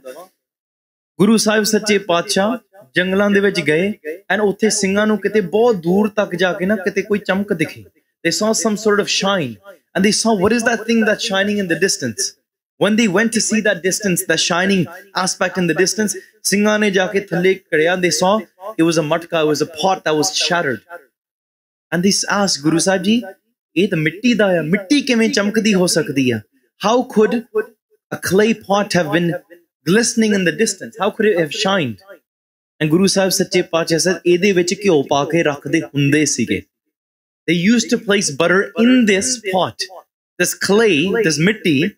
Guru Sahib Sache Paatshah janglan de vich gaye, and uthe singa nu kite bahut dur tak ja ke na kite koi chamk dikhi. They saw some sort of shine, and they saw, what is that thing that's shining in the distance? When they went to see that distance, that shining aspect in the distance, singa ne ja ke thalle kadya, they saw it was a matka, it was a pot that was shattered. And they asked Guru Sahib Ji, ये तो मिट्टी दा है, मिट्टी किवें चमकदी हो सकदी है? How could a clay pot have been glistening in the distance? How could it have shined? And Guru Sahib Sache Paatshah said, ਇਹਦੇ ਵਿੱਚ ਘਿਓ ਪਾ ਕੇ ਰੱਖਦੇ ਹੁੰਦੇ ਸੀਗੇ. They used to place butter in this pot. This clay, this mitti,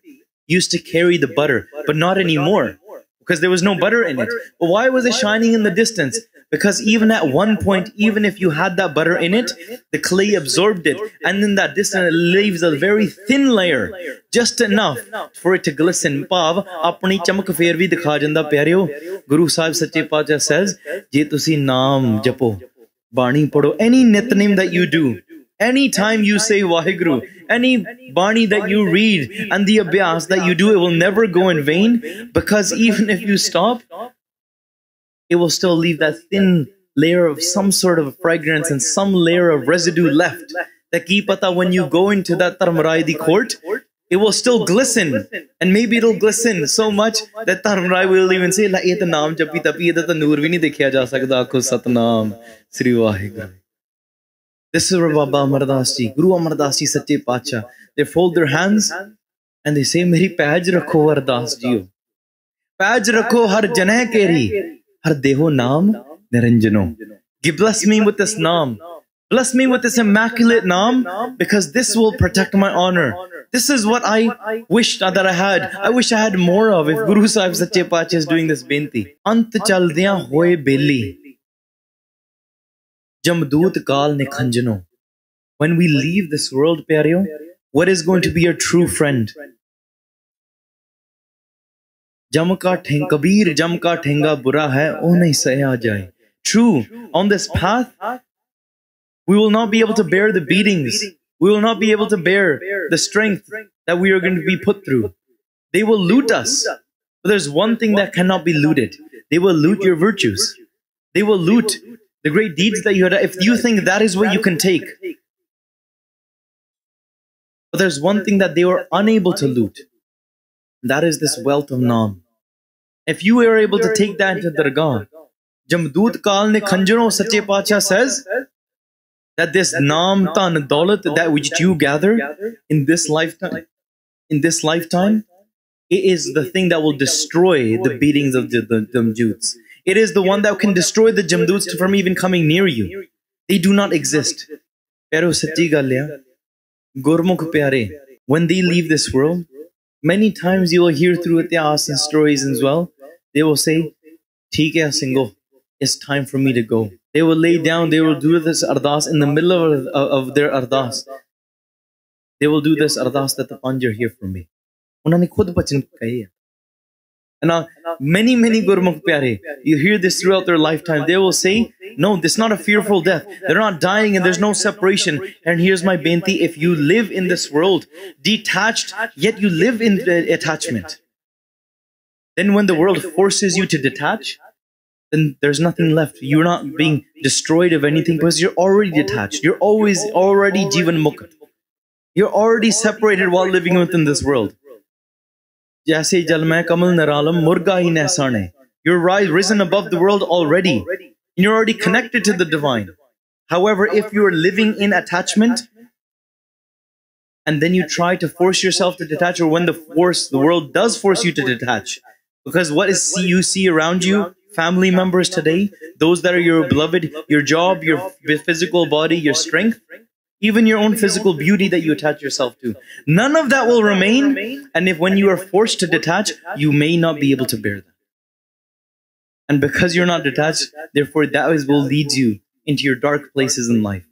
used to carry the butter, but not anymore, because there was no butter in it. But why was it shining in the distance? Because even at one point, even if you had that butter in it, the clay absorbed it, and in that distance it leaves a very thin layer, just enough for it to glisten. Pav, apni chamak fer vi dikha janda pyareo. Guru Sahib Sache Paatshah says, je tusi naam japo, bani padho, any nitnem that you do, any time you say Vaheguru, any bani that you read, and the abhyas that you do, it will never go in vain, because even if you stop, it will still leave that thin layer of some sort of fragrance and some layer of residue left. That ki pata, when you go into that Dharmraj court, it will still glisten, and maybe it'll glisten so much that Dharmraj will even say, "La ye ta naam japi tapi ye ta noor vi nahi dekhya ja sakda, akho satnam Sri Vaheguru." This is Baba Amar Das Ji, Guru Amar Das Ji Sache Paatshah. They fold their hands and they say, "Meri Paij rakho Har Das Ji, Paij rakho Har Janeh Keree, Har Deho Naam Niranjano." Bless me with this Naam. Bless me with this immaculate Naam, because this will protect my honor. This is what I wished that I had. I wish I had more of. If Guru Sahib Sache Paatshah is doing this Benti. Ant Chaldia Hoe Belee, Jamdoot Kaal ne Khanjano. When we leave this world, pyareo, what is going to be your true friend? Kabir jam ka thenga bura hai, oh nahi sahya jaye. True, on this path, we will not be able to bear the beatings. We will not be able to bear the strength that we are going to be put through. They will loot us. But there's one thing that cannot be looted. They will loot your virtues. They will loot the great deeds that you had. If you think that is what you can take. But there's one thing that they were unable to loot. That is this wealth of Naam. If you are able to take that into Dargah, Jamdoot Kaal ne Khanjano, Sache Paatshah says that this Naam, Tan, Daulat, that which you gather in this lifetime, it is the thing that will destroy the beatings of the Jamdoots. It is the one that can destroy the Jamdoots from even coming near you. They do not exist. Pero sachi gal hai, Gurmukh pyare, when they leave this world, many times you will hear through ityas and stories as well, they will say, "Theek hai Singho, it's time for me to go." They will lay down, they will do this ardas in the middle of their ardas. They will do this ardas that the Panj are here for me. Unhone khud bachan kahi hai. And many Gurmukh pyare, you hear this throughout their lifetime, they will say, "No, this is not a fearful death. They're not dying and there's no separation." And here's my Benti, if you live in this world detached, yet you live in the attachment, then when the world forces you to detach, then there's nothing left. You're not being destroyed of anything because you're already detached. You're already Jivan Mukt. You're already separated while living within this world. Jaise jal mein kamal naralam murga hi naisane. You're risen above the world already. And you're already connected to the divine. However, if you're living in attachment, and then you try to force yourself to detach, or when the world does force you to detach, because what is you see around you family members today, those that are your beloved, your job, your physical body, your strength, even your own physical beauty that you attach yourself to. None of that will remain. And if when you are forced to detach, you may not be able to bear that. And because you're not detached, therefore that will lead you into your dark places in life.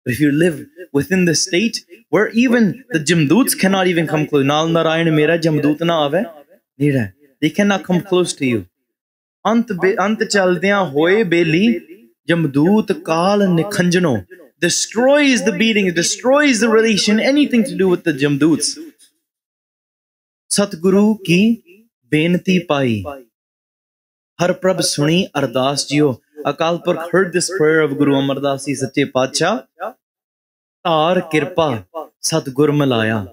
But if you live within the state where even the Jamdoots cannot even come close, Nal Narayan mera Jamdoot na aave, they cannot come close to you. Ant Chaldia Hoe Belee, Jamdoot Kal Nikhanjano, destroys the beating, destroys the relation, anything to do with the Jamdoots. Satguru ki Benti Paaee. Har Prabh Suni Ardas Jiyo. Akal Purkh heard this prayer of Guru Amar Das Ji Sache Pacha. Dhaar Kirpa Satgur Milaaeaa.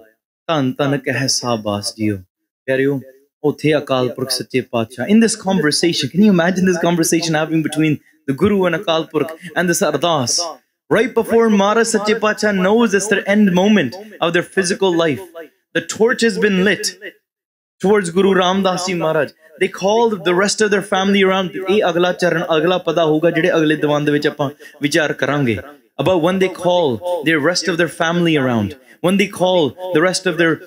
Tan tan keh sabas jiyo. Keree, Othe Akal Purkh Sache Pacha. In this conversation, can you imagine this conversation happening between the Guru and Akal Purkh and this Ardas? Right before Maharaj Sache Pacha knows it's their end moment of their physical life. The torch has been lit towards Guru Ramdas Ji Maharaj. They called the rest of their family around. Agla charan, agla pada hoga jede agle diwan de vich apan vichar karange. About when they call the rest of their family around. When they call the rest of their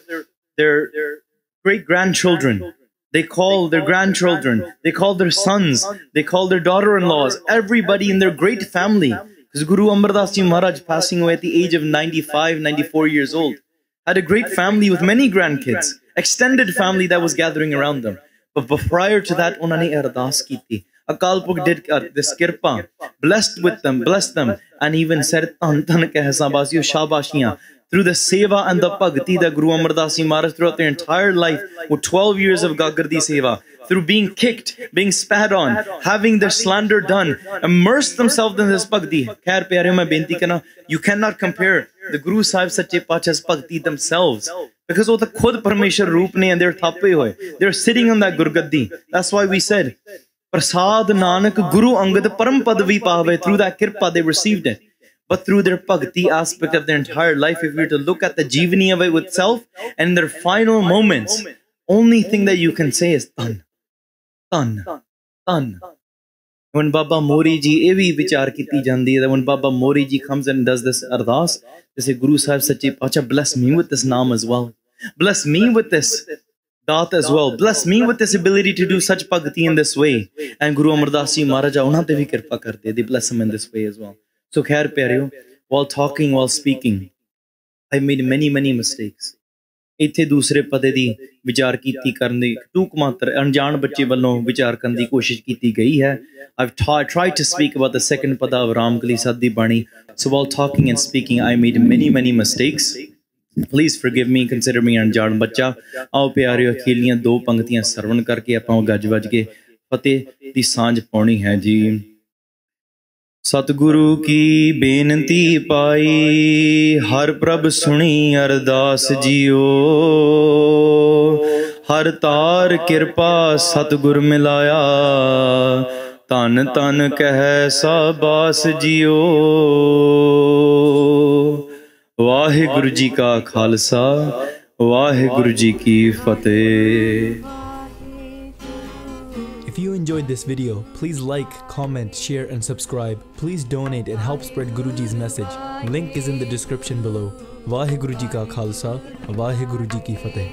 great-grandchildren. They call their grandchildren. They call their sons. They call their daughter-in-laws. Everybody in their great family. Because Guru Amar Das Ji Maharaj, passing away at the age of 95, 94 years old, had a great family with many grandkids. Extended family that was gathering around them. But prior to that, unhone ardas ki. Akal Purkh did this kirpa, blessed them, and even said, Tan tan keh sabasiyo shabashiyan. Through the seva and the bhakti that Guru Amar Das Ji Maharaj throughout their entire life, with 12 years of Gagardi seva, through being kicked, being spat on, having their slander done, immersed themselves in this bhakti. Khair pyare main benti karna, you cannot compare the Guru Sahib Sache Pacha's bhakti themselves. Because the khud Parmeshwar Roop ne and they're thappe hoye. They're sitting on that Gurgaddi. That's why we said, Prasad Nanak Guru Angad Param Padavi Paave. Through that Kirpa they received it. But through their bhakti aspect of their entire life, if we were to look at the Jeevani of it itself, and their final moments, only thing that you can say is Tan, Tan, Tan. When Baba Mori Ji evi vichar kiti jandi hai, when Baba Mori Ji comes and does this ardas, they say, Guru Sahib Sache Pacha, bless me with this naam as well. Bless me with this daat as well. Bless me with this ability to do such bhakti in this way. And Guru Amar Das Ji Maharaj, unhan te bhi kirpa karte. They bless him in this way as well. So khair pyareo, while talking, while speaking, I made many mistakes. ਇੱਥੇ ਦੂਸਰੇ ਪਤੇ ਦੀ ਵਿਚਾਰ ਕੀਤੀ ਕਰਨ ਦੀ ਟੂਕ ਮਾਤਰ ਅਣਜਾਣ ਬੱਚੇ ਵੱਲੋਂ ਵਿਚਾਰ ਕਰਨ ਦੀ ਕੋਸ਼ਿਸ਼ ਕੀਤੀ ਗਈ ਹੈ. I've tried to speak about the second pada of Ramkali Sadh Bani. So while talking and speaking, I made many mistakes. Please forgive me, consider me ਅਣਜਾਣ ਬੱਚਾ. ਆਓ ਪਿਆਰਿਓ ਅਖੀਰਲੀਆਂ ਦੋ ਪੰਕਤੀਆਂ ਸਰਵਣ ਕਰਕੇ ਆਪਾਂ ਗੱਜ ਵੱਜ ਕੇ ਫਤਿਹ ਦੀ ਸਾਂਝ ਪਾਉਣੀ ਹੈ ਜੀ. सतगुरु की बेनती पाई, हर प्रभ सुनी अरदास जियो. हर तार किरपा सतगुर मिलाया, तन तन कह साबास जियो. वाहिगुरु जी का खालसा, वाहिगुरु जी की फतेह. If you enjoyed this video, please like, comment, share and subscribe. Please donate and help spread Guruji's message. Link is in the description below. Vaheguru Ji ka Khalsa, Vaheguru Ji ki Fateh.